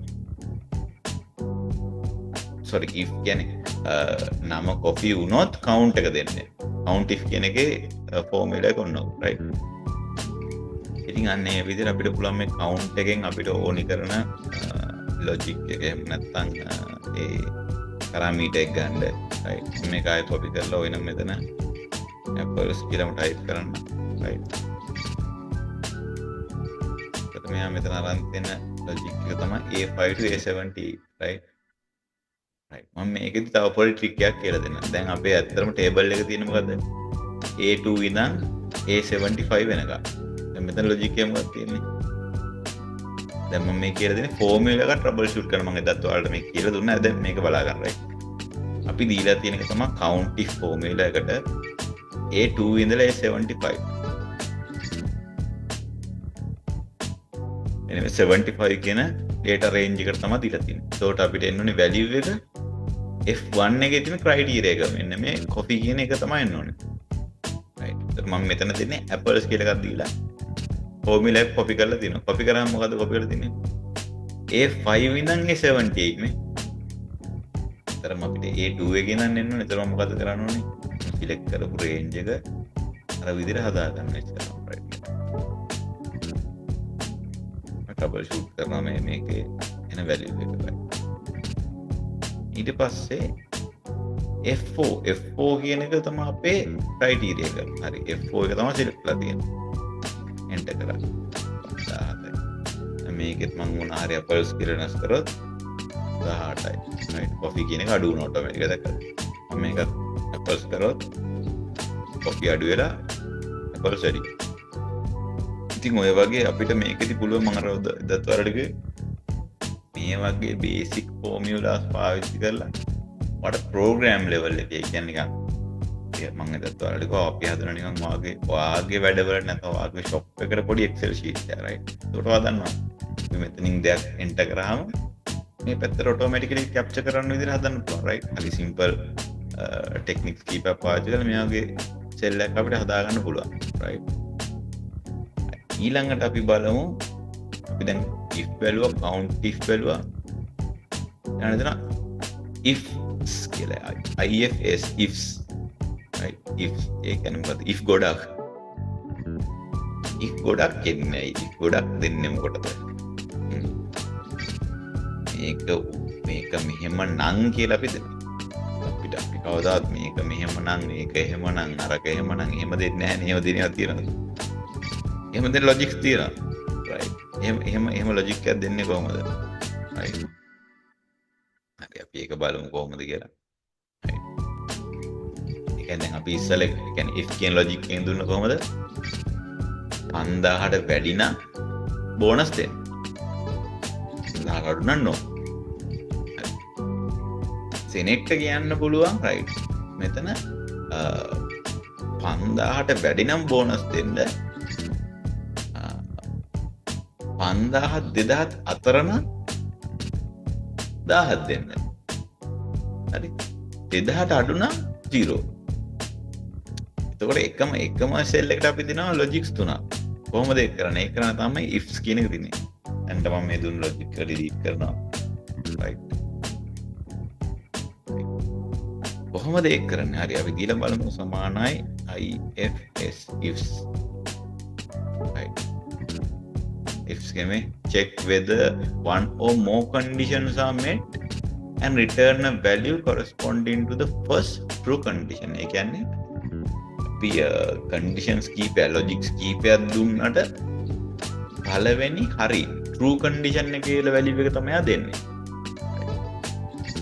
sorry if කියන්නේ නම කොපි වුණොත් කවුන්ට් එක දෙන්නේ count if කියන එකේ ෆෝමියුලා එක ඔන්න right ඉතින් අන්න ඒ විදිහට අපිට පුළුවන් මේ count එකෙන් අපිට ඕනි කරන logic එක එහෙම නැත්නම් ඒ parameter එක ගන්න right මේක ආයෙ copy කරලා ඔයනම් මෙතන apples කියලාම type කරන්න right මෙයා මෙතන අරන් තියෙන logic එක තමයි A5 to A70 right right මම මේකෙදි තව පොඩි ට්‍රික් එකක් කියලා දෙන්නම් දැන් අපේ ඇත්තටම ටේබල් එක තියෙන්නේ මොකද්ද A2 ඉඳන් A75 වෙනකම් දැන් මෙතන logic එක මොකක්ද තියෙන්නේ දැන් මම මේ කියලා දෙන්නේ ෆෝමියුලා එක trouble shoot කරන මම එදත් ඔයාලට මේ කියලා දුන්නා දැන් මේක බලා ගන්න right අපි දීලා තියෙන එක තමයි count if ෆෝමියුලා එකට A2 ඉඳලා A75 75 කියන data range එකට තමයි දීලා තියෙන්නේ. ඒකට අපිට එන්න ඕනේ value එක F1 එකේ තියෙන criteria එක. මෙන්න මේ copy කියන එක තමයි එන්න ඕනේ. right. ඒත් මම මෙතන දෙන්නේ apples කියලා එකක් දීලා formula එක copy කරලා තියෙනවා. copy කරාම මොකද copy කරලා තියෙන්නේ? A5 ඉඳන් A78 නේ. ඒතරම අපිට A2 එකේ ඉඳන් එන්න ඕනේ. ඒතරම මොකද කරන්න ඕනේ? select කරපු range එක අර විදිහට හදා ගන්න ඉස්සරහ. right. trouble shoot කරනවා මේකේ එන value එක right ඊට පස්සේ F4 කියන එක තමයි අපේ criteria එක හරි F4 එක තමයි select කරලා තියෙන්නේ enter කරා 17 මේකෙත් මම මොනවා හරි apples කියලා වෙනස් කරොත් 18යි right coffee කියන එක අඩු වුණා ඔටෝමැටික් දැක්කද මම මේක apples කරොත් coffee අඩු වෙලා apples වැඩි ඉතින් ඔය වගේ අපිට මේකෙදි පුළුවන් මම අර දත් වලට මේ වගේ බේසික් ෆෝමියුලාස් පාවිච්චි කරලා මට ප්‍රෝග්‍රෑම් ලෙවල් එකේ කියන්නේ නිකන් මම දත් වලට කිව්වා අපි හදන නිකන් වාගේ වැඩවලට නැත්නම් වාගේ ෂොප් එකකට පොඩි එක්සෙල් ෂීට් එකක් right ඒකට හදන්නවා අපි මෙතනින් දෙයක් එන්ටර් කරාම මේ පැත්තට ඔටෝමැටිකලි කැප්චර් කරන්න විදිහට හදන්න පුළුවන් right හරි සිම්පල් ටෙක්නික්ස් කීපයක් පාවිච්චි කරලා මේ වගේ සෙල් එකක් අපිට හදා ගන්න පුළුවන් right ඊළඟට අපි බලමු අපි දැන් if බැලුවා count if බැලුවා ඊළඟට දෙන ifs කියලා ifs ifs right if ඒ කියන්නේ මොකද if ගොඩක් කියන්නේ if ගොඩක් දෙන්නේ මොකටද මේක මෙහෙම නම් කියලා අපි අපිට අපි කවදාවත් මේක මෙහෙම නම් මේක එහෙම නම් අරක එහෙම නම් එහෙම දෙන්නේ නැහැ නේ එහෙම දෙනවා තියෙනවා එහෙම දෙන ලොජික්ස් තියෙනවා right එහෙම ලොජික් එකක් දෙන්නේ කොහොමද right හරි අපි ඒක බලමු කොහොමද කියලා right ඒ කියන්නේ අපි ඉස්සෙල්ලා කියන්නේ if කියන ලොජික් එකෙන් දුන්න කොහොමද 5000ට වැඩි නම් බෝනස් දෙන්න 1000ට අඩු නම් no. සෙනෙට්ට කියන්න පුළුවන් රයිට්. මෙතන 5000ට වැඩි නම් බෝනස් දෙන්න. 5000 2000 අතර නම් 1000 දෙන්න. හරි. 2000ට අඩු නම් 0. එතකොට එකම සෙල් එකට අපි දෙනවා ලොජික්ස් තුනක්. කොහොමද ඒක කරන්නේ? ඒක කරන තමයි ifs කියන එක දෙන්නේ. දැන් මම මේ දුන්න ලොජික් එක ඩිලීට් කරනවා. රයිට්. කොහොමද ඒක කරන්නේ? හරි අපි දීලා බලමු සමානයි ifs ifs. right. ifs game check whether one or more conditions are met and return a value corresponding to the first true condition. ඒ කියන්නේ අපි conditions කීපයක් logics කීපයක් දුන්නට පළවෙනි හරි true condition එකේ කියලා value එක තමයි දෙන්නේ.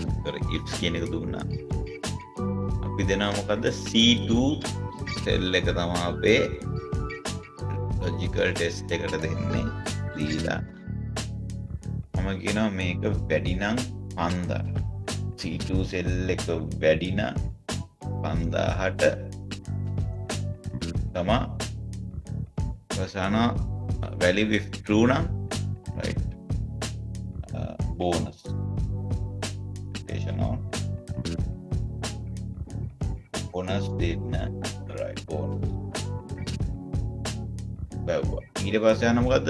ඒතර ifs කියන එක දුන්නා. අපි දෙනවා මොකද්ද C2 සෙල් එක තමයි අපේ ලොජිකල් ටෙස්ට් එකට දෙන්නේ. දීලා මම කියනවා මේක වැඩි නම් 5000. C2 සෙල් එක වැඩි නම් 5000ට තමයි ප්‍රසන්න value if true නම් right bonus station on bonus දෙන්න right bonus බැලුවා. ඊට පස්සේ යන මොකද්ද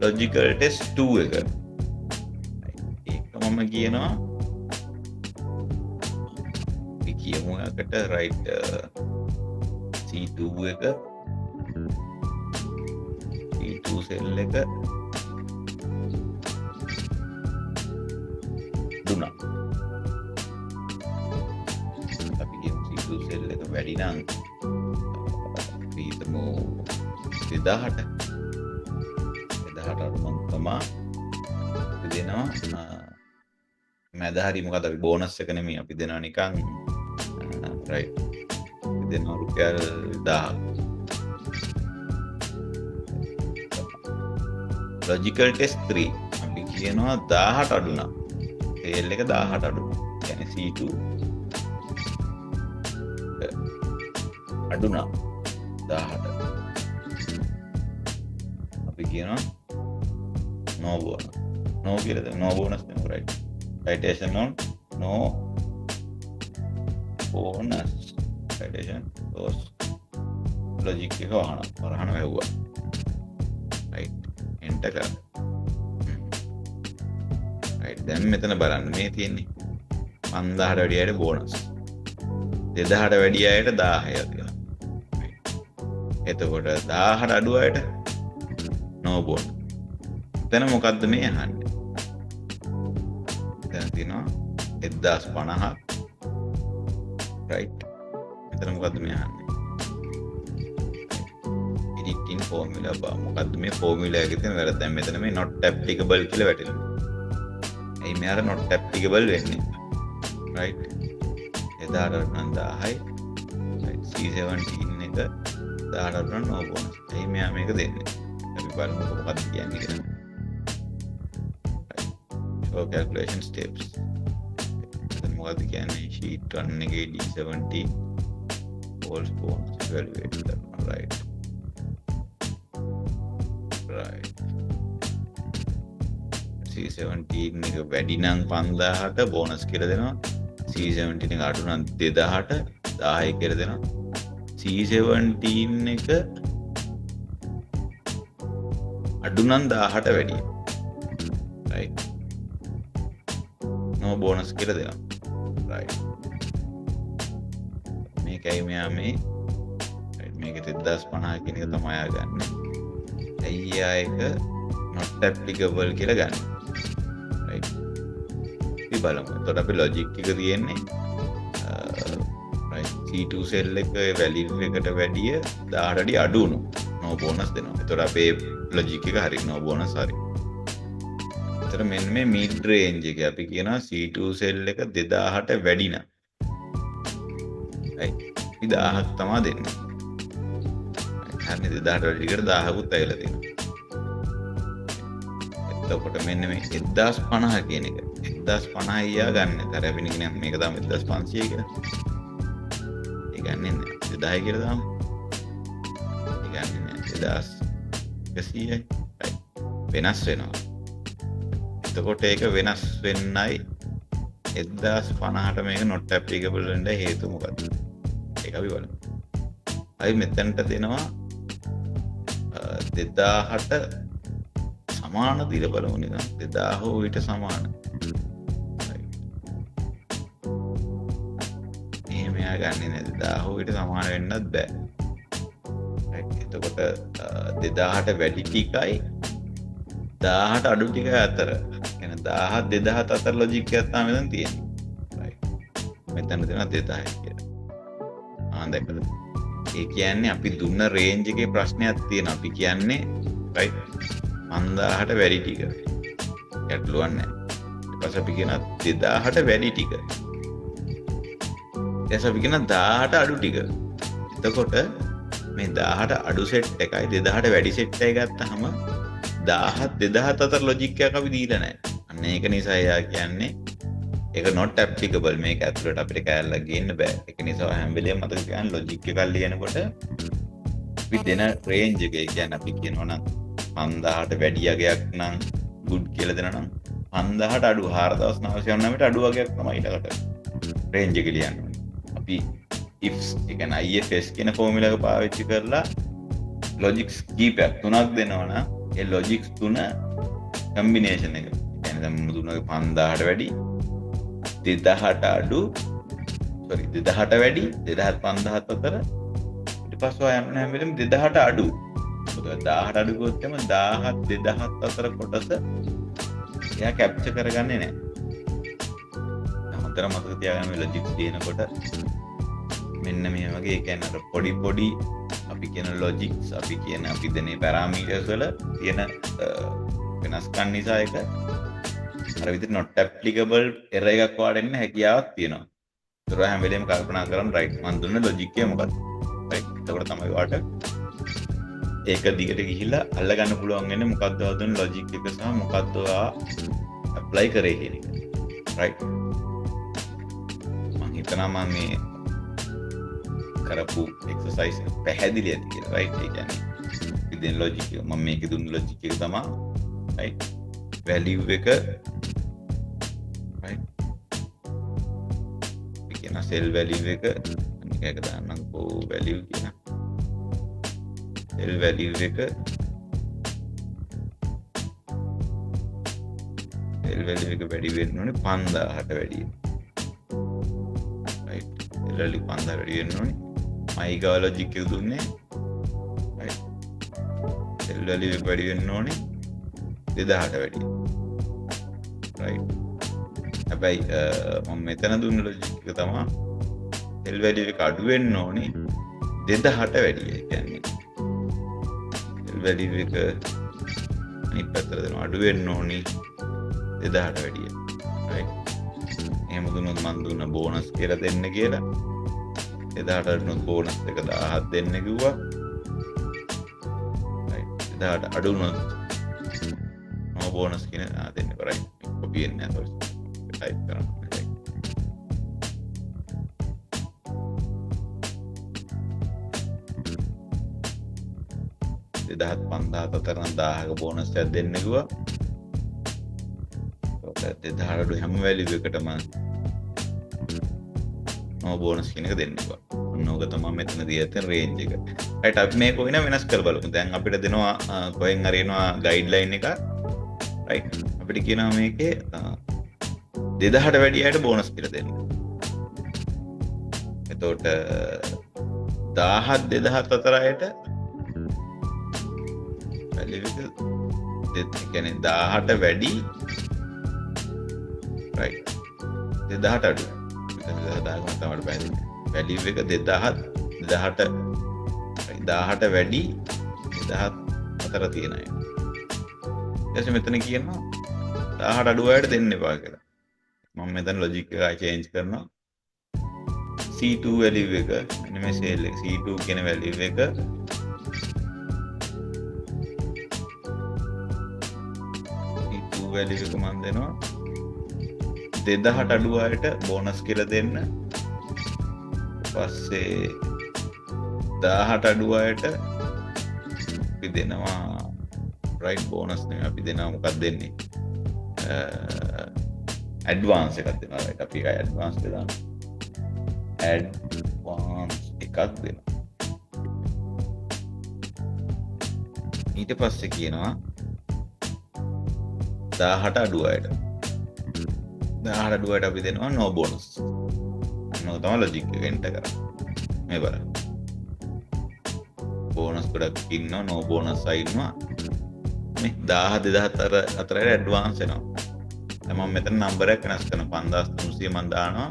logical test 2 එක. ඒක මම කියනවා අපි කියමු එකට right C2 එක C2 සෙල් එක දුන්නා. අපි කියමු C2 සෙල් එක වැඩි නම් අපි හිතමු 2000ට අඩු නම් තමයි අපි දෙනවා මැද හරි මොකද අපි බෝනස් එක නෙමෙයි අපි දෙනවා නිකන් රයිට් අපි දෙනවා රුපියල් 1000. logical test 3 අපි කියනවා 1000ට අඩු නම් සේල් එක 1000ට අඩු නම් يعني C2 අඩු නම් 1000ට අපි කියනවා no bonus no කියලා දෙනවා no bonus දෙනවා right citation on no bonus citation those logic එක වහන වැහුවා right enter කරා right දැන් මෙතන බලන්න මේ තියෙන්නේ 5000ට වැඩි අයට බෝනස් 2000ට වැඩි අයට 1000ක් කියලා එතකොට 1000ට අඩු අයට no bonus. දැන් මොකද්ද මේ අහන්නේ? දැන් තියෙනවා 1050ක් right. මෙතන මොකද්ද මේ අහන්නේ? editing formula බා මොකද්ද මේ formula එකේ තියෙන වැරද්ද? දැන් මෙතන මේ not applicable කියලා වැටෙනවා. එයි මෙයාට not applicable වෙන්නේ. right. 1000ට නම් 1000යි. right. C17 එක 1000ට නම් no bonus. එයි මෙයා මේක දෙන්නේ. අපි බලමු මොකක්ද කියන්නේ කියලා. show calculation steps. දැන් මොකක්ද කියන්නේ sheet 1 එකේ D17 false bonus evaluate කරනවා right. right. C17 එක වැඩි නම් 5000ට බෝනස් කියලා දෙනවා. C17 එක අඩු නම් 2000ට 1000 කියලා දෙනවා. C17 එක අඩු නම් 1000ට වැඩි right no bonus කියලා දෙනවා right මේකයි මෙයා මේ right මේක 1050 කියන එක තමයි ආගන්නේ අයියා එක not applicable කියලා ගන්න right ඉතින් බලමු එතකොට අපි logic එක තියෙන්නේ right C2 cell එක value එකට වැඩිය 1000ට වැඩි අඩු වුණොත් no bonus දෙනවා එතකොට අපේ logic එක හරි no bonus හරි එතකොට මෙන්න මේ mid range එක අපි කියනවා C2 cell එක 2000ට වැඩි නම් right 1000ක් තමයි දෙන්නේ හරිනේ 2000ට වැඩි එකට 1000කුත් ඇවිල්ලා තියෙනවා එතකොට මෙන්න මේ 1050 කියන එක 1050 යා ගන්න. අර අපි නිකන් මේක දාමු 1500 කියලා. ඒ ගන්නෙ නෑ 1000 කියලා දාමු. ඒ ගන්නෙ නෑ 2100යි. වෙනස් වෙනවා. එතකොට ඒක වෙනස් වෙන්නයි 1050ට මේක not applicable වෙන්න හේතුව මොකද්ද? ඒක අපි බලමු. අපි මෙතනට දෙනවා 2000ට සමාන දීලා බලමු නිකන් 2000 හෝ ඊට සමාන. එහෙම එයා ගන්නෙ නෑ 2000 හෝ ඊට සමාන වෙන්නත් බෑ. එතකොට 2000ට වැඩි ටිකයි 1000ට අඩු ටිකයි අතර. يعني 1000 2000 අතර ලොජික් එකක් තමයි මෙතන තියෙන්නේ. රයිට්. මෙතන දෙනවා 2000 කියලා. දැකද? ඒ කියන්නේ අපි දුන්න රේන්ජ් එකේ ප්‍රශ්නයක් තියෙනවා. අපි කියන්නේ රයිට් 5000ට වැඩි ටික. ගැටලුවක් නැහැ. ඊට පස්සේ අපි කියන 2000ට වැඩි ටික. ඊට අපි කියන 1000ට අඩු ටික. එතකොට මේ 1000ට අඩු සෙට් එකයි 2000ට වැඩි සෙට් එකයි ගත්තාම 1000 2000 අතර ලොජික් එකක් අපි දීලා නැහැ. අන්න ඒක නිසා එයා කියන්නේ ඒක not applicable. මේක ඇතුළට අපිට කැලලක් ගේන්න බෑ. ඒක නිසා හැම වෙලේම මතක තියාගන්න ලොජික් එකක් ලියනකොට අපි දෙන රේන්ජ් එක කියන්නේ අපි කියනවා නම් 5000ට වැඩි යගයක් නම් good කියලා දෙනවා නම් 5000ට අඩු 4999ට අඩු වගයක් තමයි ඊටකට රේන්ජ් එක ලියන්න ඕනේ. අපි ifs ඒ කියන්නේ ifs කියන ෆෝමියුලා එක පාවිච්චි කරලා ලොජික්ස් කීපයක් තුනක් දෙනවා නම් ඒ ලොජික්ස් තුන කම්බිනේෂන් එක. يعني දැන් මුදුනගේ 5000ට වැඩි 2000ට අඩු 2000ට වැඩි 2000 අතර ඊට පස්සේ යන්න හැම වෙලෙම 2000ට අඩු. මොකද 1000ට අඩු ගොත් එම 1000 2000 අතර කොටස එයා කැප්චර් කරගන්නේ නැහැ. හතර මතක තියාගන්න මේ ලොජික්ස් තියෙනකොට මෙන්න මේ වගේ ඒ කියන්නේ අර පොඩි අපි කියන ලොජික්ස් අපි කියන අපි දෙනේ පැරාමීටර්ස් වල තියෙන වෙනස්කම් නිසා එක අර විදිහට not applicable error එකක් වඩන්න හැකියාවක් තියෙනවා. ඒතර හැම වෙලේම කල්පනා කරන්න right මන් දුන්න ලොජික් එක මොකක්ද? right එතකොට තමයි වාට ඒක දිගට ගිහිල්ලා අල්ලගන්න පුළුවන් වෙන්නේ මොකක්ද වදුන ලොජික් එක සහ මොකක්ද ඔයා apply කරේ කියන එක. right මම හිතනවා මම මේ කරපු එක්සර්සයිස් එක පැහැදිලි ඇති කියලා. right ඒ කියන්නේ ඉතින් ලොජික් එක මම මේක දුන්න ලොජික් එක තමයි right value එක right ඒ කියන cell value එක අනික එක දාන්නම්කෝ value කියන cell value එක cell value එක වැඩි වෙන්න ඕනේ 5000ට වැඩි. right cell value 5000 වැඩි වෙන්න ඕනේ. මයිගා ලොජික් එක දුන්නේ right cell value එක වැඩි වෙන්න ඕනේ 2000ට වැඩි. right හැබැයි මම මෙතන දුන්න ලොජික් එක තමයි cell value එක අඩු වෙන්න ඕනේ 2000ට වැඩි. ඒ කියන්නේ cell value එක අනිත් පැත්තට දෙනවා අඩු වෙන්න ඕනේ 2000ට වැඩි. right එහෙම දුන්නොත් මම දුන්න බෝනස් කියලා දෙන්න කියලා 2000ට දුන්නොත් බෝනස් එක 1000ක් දෙන්න කිව්වා. right 2000ට අඩු වුණොත් බෝනස් කියන දෙන්න කරයි කොපි එන්නේ නැහැ ටයිප් කරන්න. දෙදහත් 5000 අතර නම් 1000ක බෝනස් එකක් දෙන්න කිව්වා. ඒකට 2000 අඩු හැම වැලියු එකටම බෝනස් කියන එක දෙන්න කිව්වා. ඕක තමයි මෙතන දී ඇත රේන්ජ් එක. right අපි මේක වෙනස් කර බලමු. දැන් අපිට දෙනවා කොහෙන් හරි එනවා ගයිඩ්ලයින් එක. right අපිට කියනවා මේකේ 2000ට වැඩි අයට බෝනස් කියලා දෙන්න. එතකොට 1000 2000 අතර අයට වැලියු එක කියන්නේ 1000ට වැඩි right 2000ට අඩු 2000 තමයි පැහැදිලි. වැලියු එක 2000ට 1000ට වැඩි 2000 අතර තියෙන අය. ඊට මෙතන කියනවා 1000ට අඩු අයට දෙන්න එපා කියලා. මම මෙතන ලොජික් එක චේන්ජ් කරනවා. C2 වැලියු එක මෙන්න මේ සෙල් එක C2 කියන වැලියු එක C2 වැලියු එක මම දෙනවා 2000ට අඩු අයට බෝනස් කියලා දෙන්න. පස්සේ 1000ට අඩු අයට අපි දෙනවා රයිට් බෝනස් නෙමෙයි අපි දෙනවා මොකක්ද දෙන්නේ? ඇඩ්වාන්ස් එකක් දෙනවා. රයිට් අපි ඒකයි ඇඩ්වාන්ස් එක දානවා. ඇඩ්වාන්ස් එකක් දෙනවා. ඊට පස්සේ කියනවා 1000ට අඩු අයට 1000ට අඩු අයට අපි දෙනවා no bonus. අන්න තමයි ලොජික් එක එන්ටර් කරන්නේ. මේ බලන්න. බෝනස් ගොඩක් ඉන්නවා no bonus අයින්නවා. මේ 1000 2000 අතර ඇඩ්වාන්ස් එනවා. දැන් මම මෙතන නම්බර් එක වෙනස් කරනවා 5300 මම දානවා.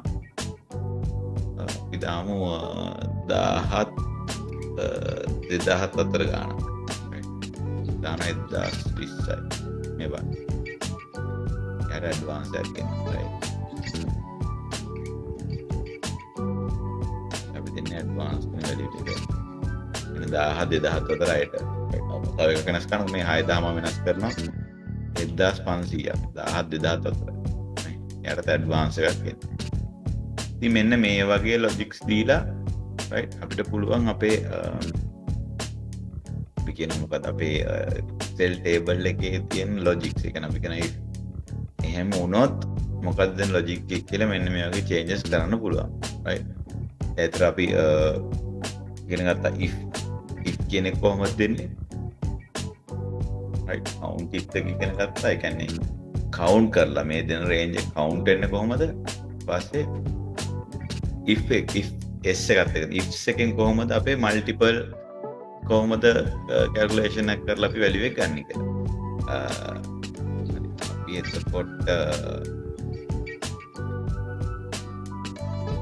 අපි දාමු 17 2000 අතර ගන්න. දාන 1020යි. මේ බලන්න. යාර ඇඩ්වාන්ස් එකක් එනවා. අපි දෙන්නේ ඇඩ්වාන්ස් වැලියු එක. එන 1000 2000 අතර අයට. තව එක වෙනස් කරනවා මේ 6000 මම වෙනස් කරනවා 1500ක් 1000 2000 අතර. යාට ඇඩ්වාන්ස් එකක් එනවා. ඉතින් මෙන්න මේ වගේ ලොජික්ස් දීලා රයිට් අපිට පුළුවන් අපේ අපි කියන මොකද අපේ Excel table එකේ තියෙන ලොජික්ස් එක අපි කියන එහෙම වුණොත් මොකක්ද දැන් ලොජික් එක කියලා මෙන්න මේ වගේ changes කරන්න පුළුවන් රයිට්. ඒතර අපි ඉගෙන ගත්තා if කියන එක කොහොමද දෙන්නේ රයිට් count if එක ඉගෙන ගත්තා. ඒ කියන්නේ count කරලා මේ දෙන range එක count වෙන්නේ කොහොමද? ඊපස්සේ if s එකත් එක if එකෙන් කොහොමද අපේ multiple කොහොමද calculation එක කරලා අපි value එක ගන්න කියලා. අපි එතකොට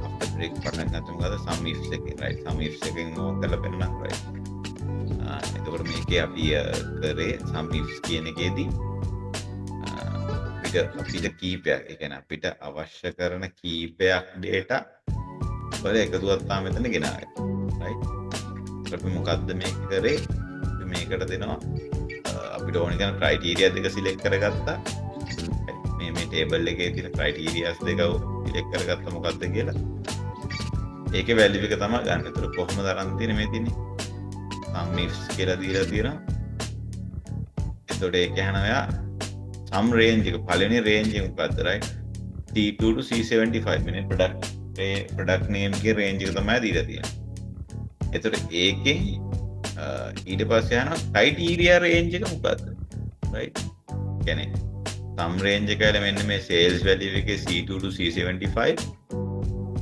after break පටන් ගන්න මොකද sum if එකෙන් right sum if එකෙන් ඕක කරලා පෙන්නන්න right. එතකොට මේකේ අපි කරේ sum if කියන එකේදී අපිට කීපයක් ඒ කියන්නේ අපිට අවශ්‍ය කරන කීපයක් data වල එකතුවක් තමයි මෙතන ගෙනාවේ right. අපි මොකද්ද මේක කරේ? අපි මේකට දෙනවා අපිට ඕන කරන ක්‍රයිටීරියා දෙක සිලෙක්ට් කරගත්තා. මේ ටේබල් එකේ තියෙන ක්‍රයිටීරියාස් දෙක සිලෙක්ට් කරගත්තා මොකද්ද කියලා. ඒකේ වැලියු එක තමයි ගන්න. ඒතර කොහොමද අරන් තියෙන්නේ මේ තියෙන්නේ? sum ifs කියලා දීලා තියෙනවා. එතකොට ඒක යනවා sum range එක පළවෙනි range එක මොකද්ද right? C2 to C75 මෙන්න product name එකේ range එක තමයි දීලා තියෙන්නේ. එතකොට ඒකෙන් ඊට පස්සේ යන criteria range එක මොකද්ද right කියන්නේ sum range එක වල මෙන්න මේ sales value එකේ C2 to C75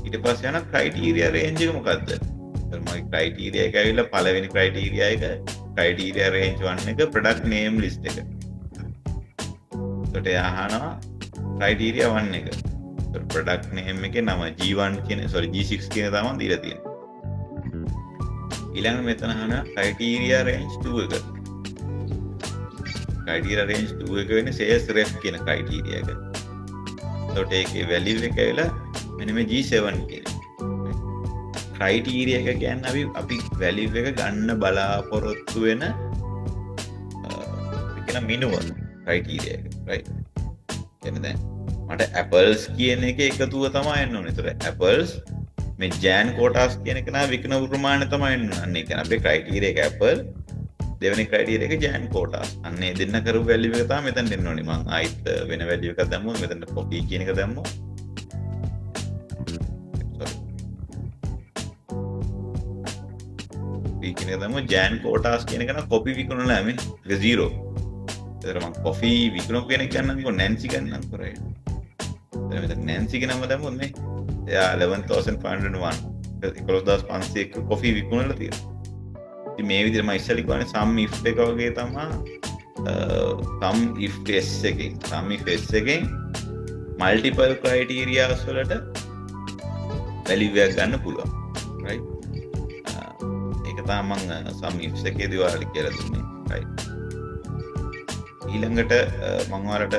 ඊට පස්සේ යන criteria range එක මොකද්ද? එතකොට මගේ criteria එක ඇවිල්ලා පළවෙනි criteria එක criteria range 1 එක product name list එක. එතකොට අහනවා criteria 1 එක. එතකොට product name එකේ නම G1 කියන G6 කියන තමයි දීලා තියෙන්නේ. ඊළඟ මෙතන අහන criteria range 2 එක. criteria range 2 එක වෙන්නේ sales ref කියන criteria එක. එතකොට ඒකේ value එක ඇවිල්ලා මෙන්න මේ G7 කියන. criteria එක කියන්නේ අපි value එක ගන්න බලාපොරොත්තු වෙන කියන minimum criteria එක right. එන්න දැන් මට apples කියන එක එකතුව තමයි එන්න ඕනේ. ඒතර apples මේ ජෑන් කෝටාස් කියන එක නා විකුණු ප්‍රමාණය තමයි එන්න ඕනේ. අන්න ඒ කියන්නේ අපේ ක්‍රයිටීරියා එක ඇපල් දෙවෙනි ක්‍රයිටීරියා එක ජෑන් කෝටාස්. අන්න ඒ දෙන්න කරපු වැලියු එක තමයි මෙතන දෙන්න ඕනේ. මම ආයිත් වෙන වැලියු එකක් දැම්මොත් මෙතන කොපි කියන එක දැම්මොත් කියන එක දැම්මොත් ජෑන් කෝටාස් කියන එක නා කොපි විකුණලා මේ ඒක 0. ඒතර මම කොෆි විකුණු කෙනෙක් ගන්නම්කෝ නැන්සි ගන්නම්කෝ right. දැන් මෙතන නැන්සි කියන නම දැම්මොත් මේ 11,501 11500 කොෆි විකුණලා තියෙනවා. ඉතින් මේ විදිහට මම ඉස්සෙල්ලා කිව්වනේ sum if එක වගේ තමයි sum if s එකෙන් multiple criteria වලට value එකක් ගන්න පුළුවන් right. ඒක තමයි මම sum if එකේදී ඔයාලට කියලා දුන්නේ right. ඊළඟට මම ඔයාලට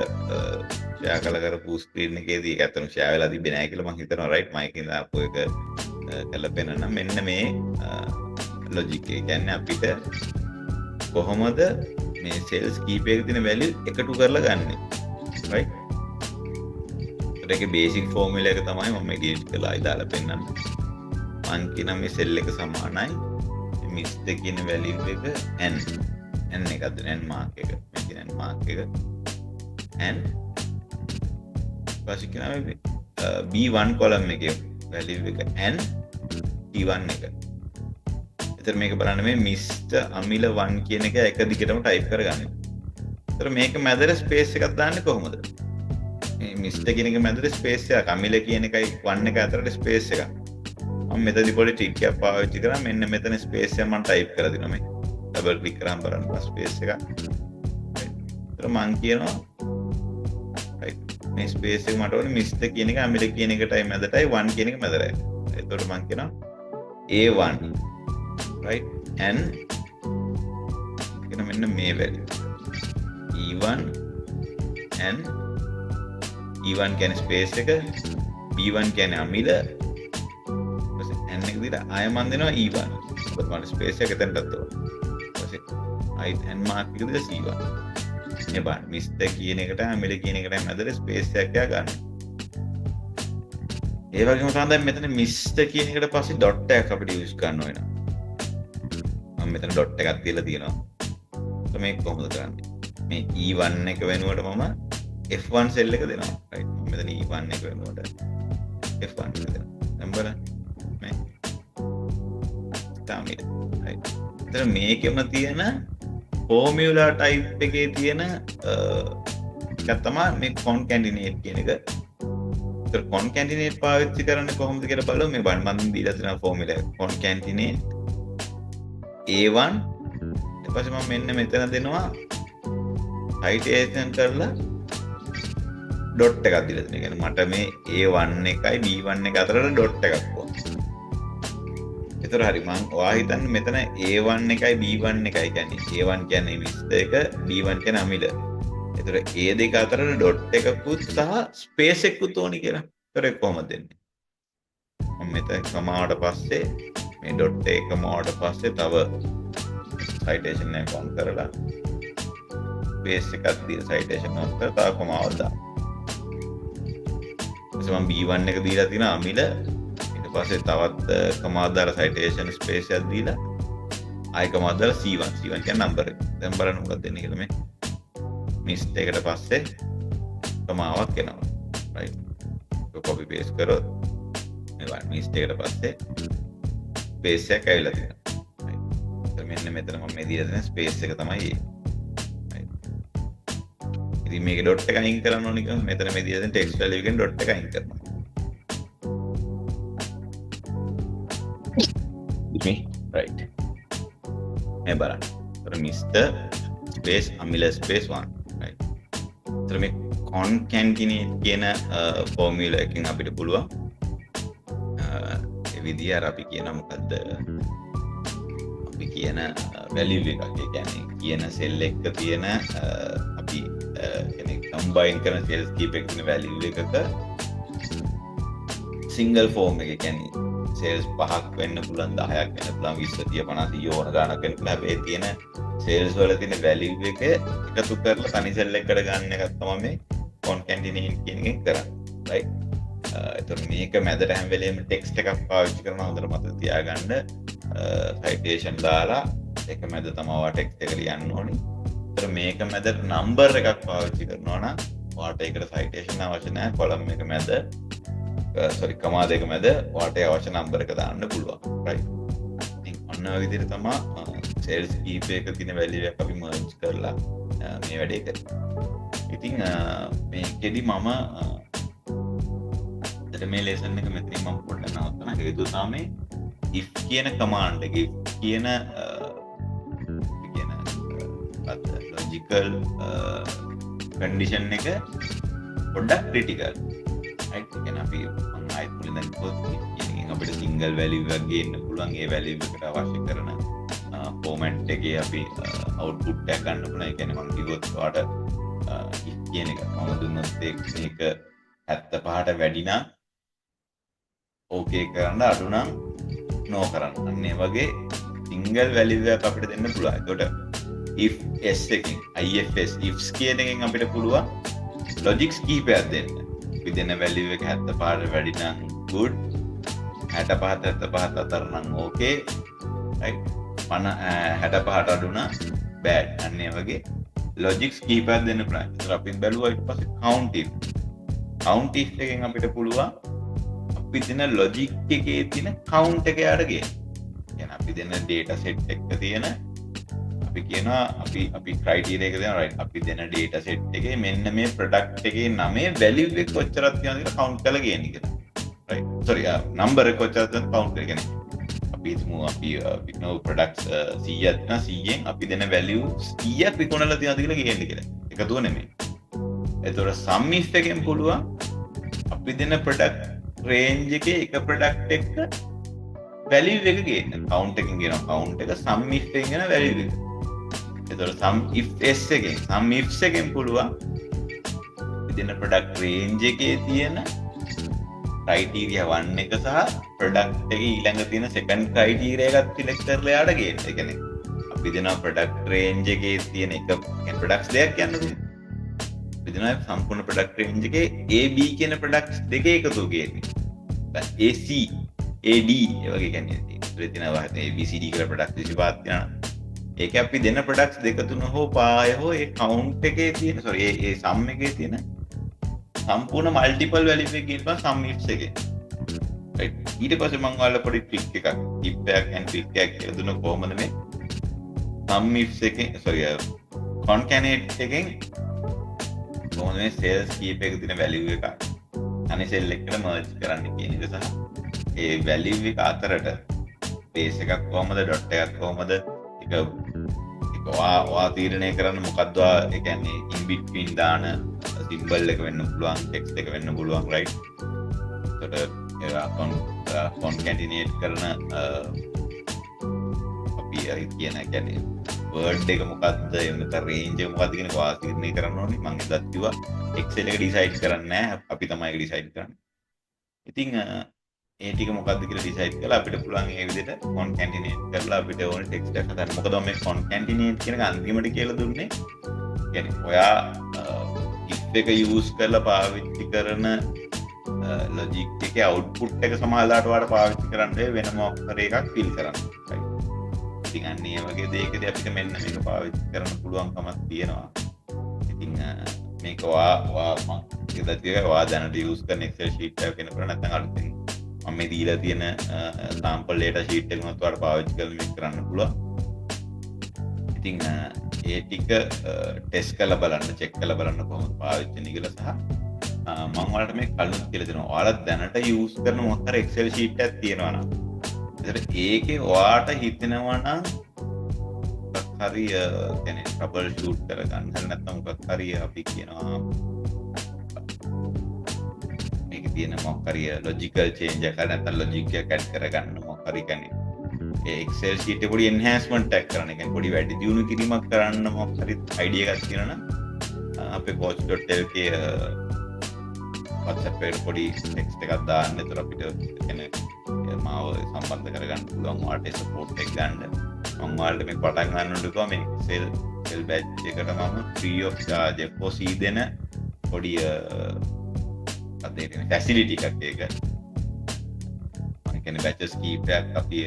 ෂෙයා කරපු ස්ක්‍රීන් එකේදී ඒක ඇත්තටම ෂෙයා වෙලා තිබ්බේ නැහැ කියලා මම හිතනවා රයිට් මයිකින් දාපු එක කරලා පෙන්නන්න. මෙන්න මේ ලොජික් එක කියන්නේ අපිට කොහොමද මේ සෙල්ස් කීපයක තියෙන වැලියු එකතු කරලා ගන්නෙ right ඒකේ බේසික් ෆෝමියුලා එක තමයි මම එඩිට් කරලා දාලා පෙන්නන්නේ මං කියන මේ සෙල් එක සමානයි මිස්ද කියන වැලියු එක n එකක්ද n මාක් එක මේ කියන n මාක් එක n ඊපස්සේ කියනවා b1 කොලම් එකේ වැලියු එක n t1 එක. එතන මේක බලන්න මේ මිස්ටර් අමිල 1 කියන එක එක දිගටම ටයිප් කරගන්න. එතන මේක මැදට ස්පේස් එකක් දාන්නේ කොහොමද? මේ මිස්ටර් කියන එක මැදට ස්පේස් එකක් අමිල කියන එකයි 1 එක අතරට ස්පේස් එකක්. මම මෙතනදි පොඩි ට්‍රික් එකක් පාවිච්චි කරා මෙන්න මෙතන ස්පේස් එක මම ටයිප් කරලා දෙනවා මේ. ඩබල් ක්ලික් කරාම බලන්න ස්පේස් එක. එතන මම කියනවා මේ ස්පේස් එක මට ඕනේ මිස්ටර් කියන එක අමිල කියන එකටයි මැදටයි 1 කියන එක මැදටයි. එතකොට මම කියනවා A1 right and කියන මෙන්න මේ වැලියු E1 and E1 කියන්නේ ස්පේස් එක B1 කියන්නේ අමිල ඊපස්සේ n එක දිහා ආය මන් දෙනවා E1 ඊපස්සේ මට ස්පේස් එක එතනටත් ඕන ඊපස්සේ ආයි n මාක් එක දිහා C1 මේ බලන්න මිස්ටර් කියන එකට අමිල කියන එකට මැදට ස්පේස් එකක් ගන්න ඒ වගේම තමයි දැන් මෙතන මිස්ටර් කියන එකට පස්සේ ඩොට් එකක් අපිට යූස් කරන්න වෙනවා. මම මෙතන ඩොට් එකක් තියලා තියෙනවා. ඒක මේක කොහොමද කරන්නේ? මේ E1 එක වෙනුවට මම F1 සෙල් එක දෙනවා. right. මම මෙතන E1 එක වෙනුවට F1 එක දෙනවා. දැන් බලන්න. මේ තමයි. right. එතන මේකෙම තියෙන ෆෝමියුලා ටයිප් එකේ තියෙන එකක් තමයි මේ කොන්කැටිනේට් කියන එක. කොන්කැටිනේට් පාවිච්චි කරන්නේ කොහොමද කියලා බලමු මේ බලන්න මම දීලා තියෙන ෆෝමියුලා එක කොන්කැටිනේට් A1 ඊට පස්සේ මම මෙන්න මෙතන දෙනවා සයිටේෂන් කරලා ඩොට් එකක් දීලා තියෙනවා. කියන්නේ මට මේ A1 එකයි B1 එක අතරට ඩොට් එකක් ඕන. ඒතර හරි මම ඔයා හිතන්නේ මෙතන A1 එකයි B1 එකයි කියන්නේ A1 කියන්නේ මිස්ටර් එක B1 කියන්නේ අමිල. ඒතර A දෙක අතරට ඩොට් එකකුත් සහ ස්පේස් එකකුත් ඕනි කියලා. ඒතර ඒක කොහොමද දෙන්නේ? මම මෙතන කමාවට පස්සේ මේ ඩොට් එක කමාවට පස්සේ තව සයිටේෂන් එක ඔන් කරලා ස්පේස් එකක් දීලා සයිටේෂන් ඔන් කරලා තව කමාවක් දාන්න. ඊට මම B1 එක දීලා තියෙන අමිල ඊට පස්සේ තවත් කමාවක් දාලා සයිටේෂන් ස්පේස් එකක් දීලා ආයි කමාවක් දාලා C1 කියන්නේ නම්බර් එක. දැන් බලන්න මොකක්ද දෙන්නේ කියලා මේ මිස්ට් එකට පස්සේ කමාවක් එනවා right කොපි පේස්ට් කරොත් මේ වань මිස්ට් එකට පස්සේ ස්පේස් එකක් ඇවිල්ලා තියෙනවා right මෙන්න මෙතන මම මේ දීලා තියෙන ස්පේස් එක තමයි ඒ right ඉතින් මේකේ ඩොට් එක අයින් කරන්න ඕනේ කියලා මෙතන මේ දීලා තියෙන ටෙක්ස්ට් වැලියු එකෙන් ඩොට් එක අයින් කරනවා ඉතින් right මේ බලන්න අර මිස්ටර් ස්පේස් අමිල ස්පේස් 1 තර මේ කොන්කැටිනේට් කියන ෆෝමියුලා එකෙන් අපිට පුළුවන් ඒ විදිහ අර අපි කියන මොකද්ද අපි කියන වැලියු එකක් ඒ කියන්නේ කියන සෙල් එකක තියෙන අපි කියන්නේ කම්බයින් කරන සෙල්ස් කීප එකක තියෙන වැලියු එකක සිංගල් ෆෝම් එක කියන්නේ සෙල්ස් 5ක් වෙන්න පුළුවන් 10ක් වෙන්න පුළුවන් 20 30 50 ඕන ගානක් වෙන්න පුළුවන් හැබැයි තියෙන සේල්ස් වල තියෙන වැලියු එක එකතු කරලා තනි සෙල් එකකට ගන්න එකක් තමයි මේ කොන්කැටිනේට් කියන එක කරන්නේ right එතකොට මේක මැදට හැම වෙලේම ටෙක්ස්ට් එකක් පාවිච්චි කරනවා හොඳට මතක තියාගන්න සයිටේෂන් දාලා ඒක මැද තමයි ඔයා ටෙක්ස්ට් එක ලියන්න ඕනේ එතකොට මේක මැදට නම්බර් එකක් පාවිච්චි කරනවා නම් ඔයාට ඒකට සයිටේෂන් අවශ්‍ය නැහැ කොලම් එක මැද කමා දෙක මැද ඔයාට අවශ්‍ය නම්බර් එක දාන්න පුළුවන් right ඉතින් ඔන්න ඔය විදිහට තමයි සෙල්ස් කීප එක තියෙන වැලියු එක අපි මර්ජ් කරලා මේ වැඩේ කරනවා. ඉතින් මේකෙදි මම මේ ලෙසන් එක මෙතනින් මම පොඩ්ඩක් නවත්තනවා. හේතුව තමයි if කියන කමාන්ඩ් එක කියන ලොජිකල් කන්ඩිෂන් එක පොඩ්ඩක් ක්‍රිටිකල්. right? කියන්නේ අපි ආයෙත් මුලින්ම කිව්වොත් කියන්නේ අපිට සිංගල් වැලියු එකක් ගේන්න පුළුවන්. ඒ වැලියු එකට අවශ්‍ය කරන ෆෝමැට් එකේ අපි අවුට්පුට් එක ගන්න පුළුවන්. ඒ කියන්නේ මම කිව්වොත් ඔයාලට if කියන එක මම දුන්නොත් මේක 75ට වැඩි නම් ඕකේ කරන්න අඩු නම් නෝ කරන්න. අන්න ඒ වගේ සිංගල් වැලියු එකක් අපිට දෙන්න පුළුවන්. ඒකට if s එකෙන් ifs ifs කියන එකෙන් අපිට පුළුවන් ලොජික්ස් කීපයක් දෙන්න. අපි දෙන වැලියු එක 75ට වැඩි නම් good, 65 75 අතර නම් okay, right? 65ට අඩු නම් bad. අන්න ඒ වගේ ලොජික්ස් කීපයක් දෙන්න පුළුවන්. ඒතර අපි බැලුවා ඊට පස්සේ count if. count if එකෙන් අපිට පුළුවන් අපි දෙන ලොජික් එකේ තියෙන count එක යට ගේන්න. කියන්නේ අපි දෙන data set එක තියෙන අපි කියනවා අපි criteria එක දෙනවා, right? අපි දෙන data set එකේ මෙන්න මේ product එකේ නමේ value එක කොච්චරක් තියෙනවද කියලා count කරලා ගේන්න කියලා. right? sorry number එක කොච්චරද කියලා count කරලා කියන්නේ. අපි හිතමු අපි විකුණන products 100ක් තියෙනවා, 100න් අපි දෙන value 100ක් විකුණලා තියෙනවද කියලා ගේන්න කියලා. එකතුව නෙමෙයි. එතකොට sum if එකෙන් පුළුවන් අපි දෙන product range එකේ එක product එක value එක ගේන්න. count එකකින් ගේනවා count එක, sum if එකෙන් ගේන value එක. එතකොට sum if s එකෙන් sum ifs එකෙන් පුළුවන් දෙන product range එකේ තියෙන criteria 1 එක සහ product එකේ ඊළඟ තියෙන second criteria එකත් select කරලා යාට ගේන්න. ඒ කියන්නේ අපි දෙනවා product range එකේ තියෙන එක products දෙකක් යන්නද? අපි දෙනවා සම්පූර්ණ product range එකේ A B කියන products දෙක එකතු ගේන්නේ. දැන් AC AD ඒ වගේ කියන්නේ ඉතින් තියෙනවා A B C D කියලා products 25ක් තියෙනවා. ඒක අපි දෙන products දෙක තුන හෝ පාය හෝ ඒ count එකේ තියෙන ඒ sum එකේ තියෙන සම්පූර්ණ multiple value එක ගිහින් sum ifs එකේ. right? ඊට පස්සේ මම ඔයාලට පොඩි trick එකක් if එකක් and trick එකක් කියලා දුන්න කොහොමද මේ sum ifs එකේ concatenate එකෙන් කොහොමද මේ cells කීප එක තියෙන value එක අනිත් cell එකට merge කරන්න කියන එක සහ ඒ value එක අතරට space එකක් කොහොමද dot එකක් කොහොමද ඔයා තීරණය කරන්න මොකක්ද ඒ කියන්නේ in between දාන symbol එක වෙන්න පුළුවන්, text එක වෙන්න පුළුවන්, right? එතකොට concatenate කරන අපි කියන්නේ word එක මොකක්ද එහෙම නැත්නම් range එක මොකක්ද කියන ඔයා තීරණය කරන්න ඕනේ. මම එදත් කිව්වා Excel එක decide කරන්නේ නැහැ, අපි තමයි ඒක decide කරන්නේ. ඉතින් ඒ ටික මොකක්ද කියලා decide කරලා අපිට පුළුවන් ඒ විදිහට concatenate කරලා අපිට ඕනේ text එකක් හදන්න. මොකද මේ concatenate කියන එක අන්තිමට කියලා දුන්නේ කියන්නේ ඔයා if එක use කරලා පාවිච්චි කරන logic එකේ output එක සමානලාට වාට පාවිච්චි කරන්න වෙන මොකක් හරි එකක් fill කරන්න. right? ඉතින් අන්න ඒ වගේ දෙයකදී අපිට මෙන්න මේක පාවිච්චි කරන්න පුළුවන්කමක් තියෙනවා. ඉතින් මේක ඔයා දැනට use කරන Excel sheet එකක් වෙනකොට නැත්නම් අලුතින් මම මේ දීලා තියෙන sample data sheet එක උනත් ඔයාලට පාවිච්චි කරලා මේක කරන්න පුළුවන්. ඉතින් ඒ ටික ටෙස්ට් කරලා බලන්න, චෙක් කරලා බලන්න කොහොමද පාවිච්චි වෙන්නේ කියලා සහ මම ඔයාලට මේ කලින් කියලා දෙනවා. ඔයාලා දැනට use කරන මොකක් හරි Excel sheet එකක් තියෙනවා නම් ඒතර ඒකේ ඔයාට හිතෙනවා නම් මොකක් හරි කියන්නේ trouble shoot කරගන්න නැත්නම් මොකක් හරි අපි කියනවා තියෙන මොකක් හරි logical change එකක් නැත්නම් logic එකක් add කරගන්න මොකක් හරි කියන්නේ ඒ Excel sheet එක පොඩි enhancement එකක් කරන්න, කියන්නේ පොඩි වැඩි දියුණු කිරීමක් කරන්න මොකක් හරි idea එකක් තියෙනවා නම් අපේ coach.lk WhatsApp එකට පොඩි text එකක් දාන්න. ඒතර අපිට කියන්නේ මාව සම්බන්ධ කරගන්න පුළුවන්, ඔයාලට support එක ගන්න. මම ඔයාලට මේ පටන් ගන්නකොට කිව්වා මේ Excel batch එකට මම free of charge FOC දෙන පොඩි facility එකක් ඒක. මම කියන්නේ batches කීපයක් අපි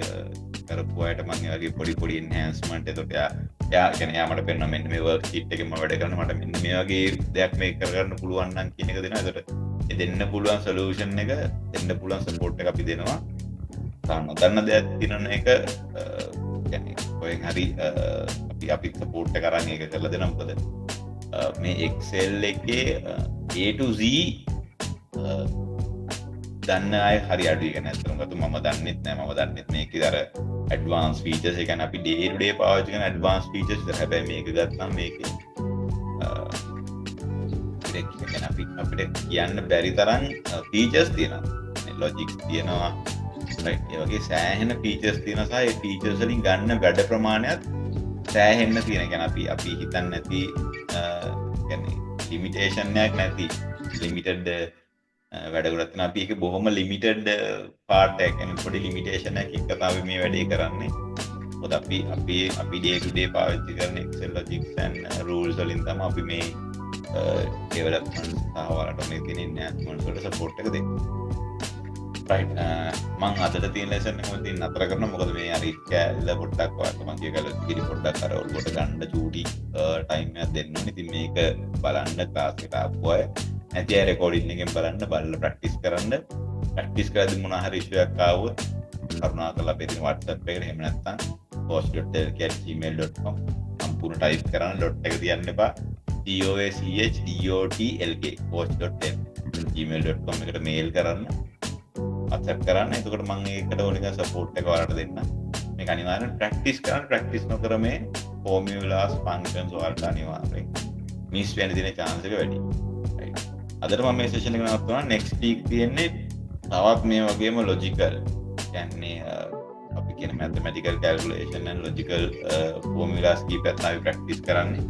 කරපු අයට මම ඒ වගේ පොඩි enhancement එතකොට යා කියන්නේ යා මට පෙන්නන මෙන්න මේ worksheet එකෙන් මම වැඩ කරනවා, මට මෙන්න මේ වගේ දෙයක් මේක කරගන්න පුළුවන් නම් කියන එක දෙනවා. ඒතකොට ඒ දෙන්න පුළුවන් solution එක දෙන්න පුළුවන් support එක අපි දෙනවා. නොදන්න දෙයක් තියෙන එක කියන්නේ කොහෙන් හරි අපි support එක අරන් ඒක කරලා දෙනවා. මොකද මේ Excel එකේ A to Z දන්න අය හරි අඩුයි. කියන්නේ අතන මොකද මම දන්නෙත් නෑ. මම දන්නෙත් මේකේ අර advanced features ඒ කියන්නේ අපි day to day පාවිච්චි කරන advanced features විතර. හැබැයි මේක ගත්තාම මේකේ අපිට කියන්න බැරි තරම් features තියෙනවා. logics තියෙනවා. right? ඒ වගේ සෑහෙන features තියෙනවා සහ ඒ features වලින් ගන්න වැඩ ප්‍රමාණයත් සෑහෙන්න තියෙන. කියන්නේ අපි හිතන්නේ නැති කියන්නේ limitation එකක් නැති limited වැඩ කරත් තියෙනවා. අපි ඒක බොහොම limited part එකක්, يعني පොඩි limitation එකක් තමයි මේ වැඩේ කරන්නේ. මොකද අපි day to day පාවිච්චි කරන Excel logics and rules වලින් තමයි අපි මේ ඩෙවලප්මන්ට්ස් සහ ඔයාලට මේ තියෙන එන්හැන්ස්මන්ට්ස් වලට සපෝට් එක දෙන්න. රයිට්. මම අදට තියෙන ලෙසන් එක මෙතන නතර කරනවා. මොකද මේ හරි කැල්ල පොඩ්ඩක් ඔයාලට මම කියකල කිරි පොඩ්ඩක් අර ඔළුවට ගන්න චූටි ටයිම් එකක් දෙන්න ඕනේ. ඉතින් මේක බලන්න ක්ලාස් එකට ආපු අය නැති අය රෙකෝඩින් එකෙන් බලන්න බලලා ප්‍රැක්ටිස් කරන්න. ප්‍රැක්ටිස් කරද්දී මොනවා හරි ඉෂුව එකක් ආවොත් කරුණාකරලා අපේ තියෙන WhatsApp එකට එහෙම නැත්නම් coach.lk@gmail.com සම්පූර්ණ ටයිප් කරන්න ඩොට් එක තියන්න එපා. coach.dotl@gmail.com එකට මේල් කරන්න. WhatsApp කරන්න. එතකොට මම ඒකට ඕනික සපෝට් එක ඔයාලට දෙන්න. මේක අනිවාර්යෙන් ප්‍රැක්ටිස් කරන්න. ප්‍රැක්ටිස් නොකර මේ ෆෝමියුලාස් ෆන්ක්ෂන්ස් ඔයාලට අනිවාර්යෙන් මිස් වෙන්න තියෙන chance එක වැඩි. right. අදට මම මේ සෙෂන් එක නවත්වනවා. next week තියෙන්නේ තවත් මේ වගේම logical කියන්නේ අපි කියන mathematical calculation and logical formulas කීපයක් තමයි ප්‍රැක්ටිස් කරන්නේ.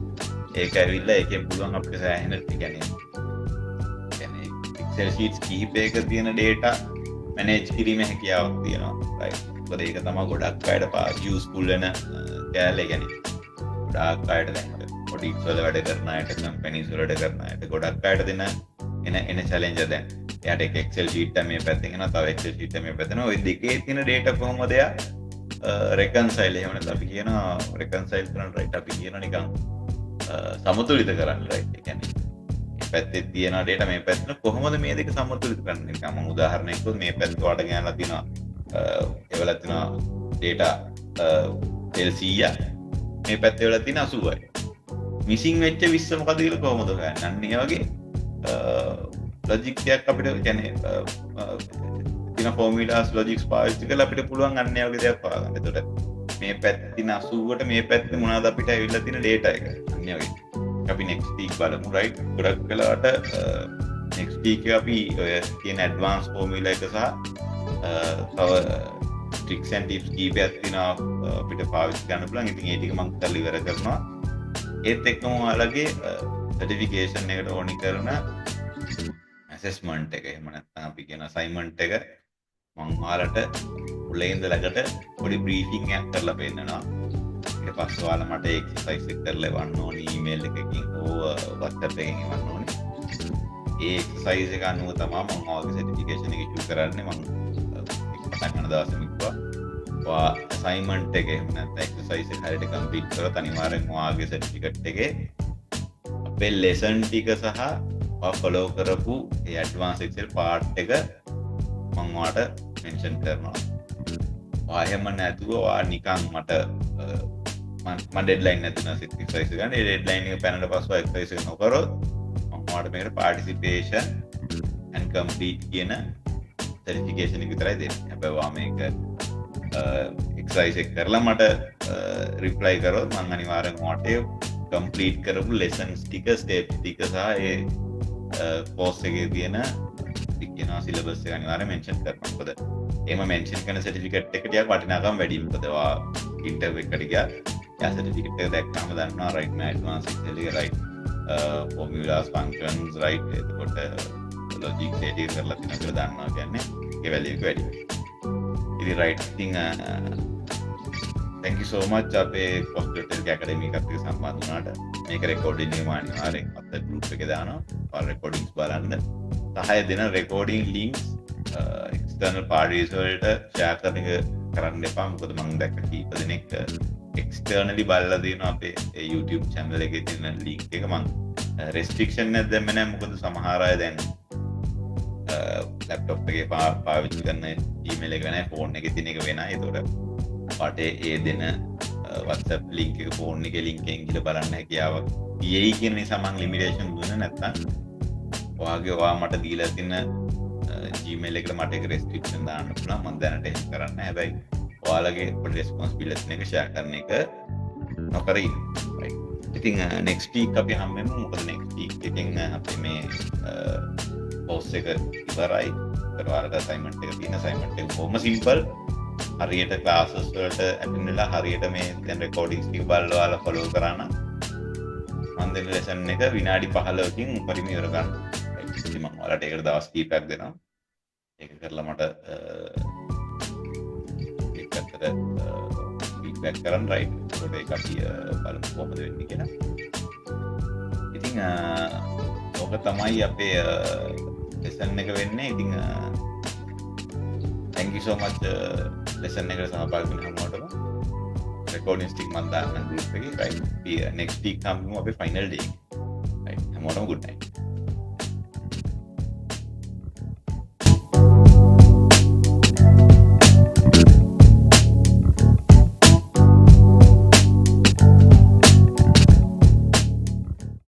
ඒක ඇවිල්ලා ඒකෙන් පුළුවන් අපිට සෑහෙන කියන්නේ Excel sheets කීපයක තියෙන data manage කිරීමේ හැකියාවක් තියෙනවා. right. මොකද ඒක තමයි ගොඩක් අයට useful වෙන කැලේ කියන්නේ. ගොඩක් අයට දැන් products වල වැඩ කරන අයට, companies වල වැඩ කරන අයට ගොඩක් අයට දෙන එන challenge එක දැන්. එයාට එක Excel sheet එක මේ පැත්තෙන් එනවා, තව Excel sheet එක මේ පැත්තෙන්. ওই දෙකේ තියෙන data කොහොමද එයා reconcile එහෙම නැත්නම් අපි කියනවා reconcile කරන්න right අපි කියනවා නිකන් සමතුලිත කරන්න right. ඒ කියන්නේ මේ පැත්තේ තියෙන data මේ පැත්තේ කොහොමද මේ දෙක සමතුලිත කරන්නේ? නිකන් මම උදාහරණයක් කිව්වොත් මේ පැත්ත වලට ගන්නලා තියෙනවා ඒවල තියෙනවා data තෙල් 100ක් මේ පැත්තේ වල තියෙන 80යි. මිසින් වෙච්ච 20 මොකද කියලා කොහොමද හොයන්නේ? අන්න ඒ වගේ ලොජික් එකක් අපිට කියන්නේ තියෙන ෆෝමියුලාස් ලොජික්ස් පාවිච්චි කරලා අපිට පුළුවන් අන්න ඒ වගේ දෙයක් හොයාගන්න. එතකොට මේ පැත්තේ තියෙන 80ට මේ පැත්තේ මොනවද අපිට ඇවිල්ලා තියෙන data එක. අන්න ඒ වගේ. අපි next week බලමු right. ගොඩක් වෙලාවට next week අපි ඔය කියන advanced formula එක සහ තව tricks and tips කීපයක් තියෙනවා අපිට පාවිච්චි කරන්න පුළුවන්. ඉතින් ඒ ටික මම කරලා ඉවර කරනවා. ඒත් එක්කම ඔයාලගේ certification එකට ඕනි කරන assessment එක එහෙම නැත්නම් අපි කියන assignment එක මම ඔයාලට උලේ ඉඳලාකට පොඩි briefing එකක් කරලා පෙන්නනවා. ඊට පස්සේ ඔයාලා මට exercise එක කරලා එවන්න ඕනි email එකකින් හෝ WhatsApp එකකින් එවන්න ඕනි. ඒ exercise එක අනුව තමයි මම ඔයාලගේ certification එක issue කරන්නේ. මම පටන් ගන්න දවසේම කිව්වා. ඔයා assignment එක එහෙම නැත්නම් exercise එක හරියට complete කරොත් අනිවාර්යෙන් ඔයාගේ certificate එකේ අපේ lesson ටික සහ ඔයා follow කරපු ඒ advanced excel part එක මම ඔයාලට mention කරනවා. ඔයා එහෙම නැතුව ඔයා නිකන් මට මම deadline නැතුව exercise ගන්න. ඒ deadline එක පැනලා පස්සේ exercise එක නොකරොත් මම ඔයාලට මේකට participation and complete කියන certification එක විතරයි දෙන්නේ. හැබැයි ඔයා මේක exercise එක කරලා මට reply කරොත් මම අනිවාර්යෙන් ඔයාලට complete කරපු lessons ටික steps ටික සහ ඒ course එකේ තියෙන කියනවා syllabus එක අනිවාර්යෙන් mention කරනවා. මොකද එහෙම mention කරන certificate එක ටිකක් වටිනාකම වැඩි. මොකද ඔයා interview එකට ගියා යා certificate එක දැක්කම දන්නවා right now advanced excel එක right formulas functions right එතකොට logic data කරලා තියෙනවා කියලා දන්නවා කියන්නේ ඒ value එක වැඩි. ඉතින් right ඉතින් thank you so much අපේ coach.lk academy එකත් එක්ක සම්බන්ධ වුණාට. මේක recording එක අනිවාර්යෙන් අපේ group එකේ දානවා. ඔයාලා recordings බලන්න. සහාය දෙන recording links external parties වලට share කරන එක කරන්න එපා. මොකද මම දැක්ක කීප දෙනෙක් externally බලලා දෙනවා අපේ YouTube channel එකේ තියෙන link එක. මම restriction එකක් දැම්මේ නැහැ. මොකද සමහර අය දැන් laptop එකේ පාවිච්චි කරන email එක නැහැ, phone එකේ තියෙන එක වෙනයි. ඒතකොට ඔයාට ඒ දෙන WhatsApp link එක phone එකේ link එකෙන් ගිහලා බලන්න හැකියාවක් තියෙයි කියන නිසා මම limitation දුන්නේ. නැත්නම් ඔයා මට දීලා තියෙන Gmail එකට මට ඒක restriction දාන්න පුළුවන්. මම දැනට එහෙම කරන්නේ. හැබැයි ඔයාලගේ පොඩි responsibility එක share කරන එක නොකර ඉන්න. right. ඉතින් next week අපි හම්බෙමු. මොකද next week එකෙන් අපි මේ course එක ඉවරයි. ඔයාලට assignment එක තියෙන assignment එක බොහොම simple. හරියට classes වලට attend වෙලා හරියට මේ දැන් recordings ටික බලලා ඔයාලා follow කරා නම් මම දෙන lesson එක විනාඩි 15කින් උපරිම ඉවර ගන්න. ඉතින් මම ඔයාලට ඒකට දවස් කීපයක් දෙනවා. ඒක කරලා මට එක පැත්තට feedback කරන්න right. ඒකට ඒක අපි බලමු කොහොමද වෙන්නේ කියලා. ඉතින් ඕක තමයි අපේ ලෙසන් එක වෙන්නේ. ඉතින් thank you so much lesson එකට සහභාගී වුණ හැමෝටම. recording stick මම දාන්න group එකේ. right next week හම්බෙමු අපේ final day. right හැමෝටම good night.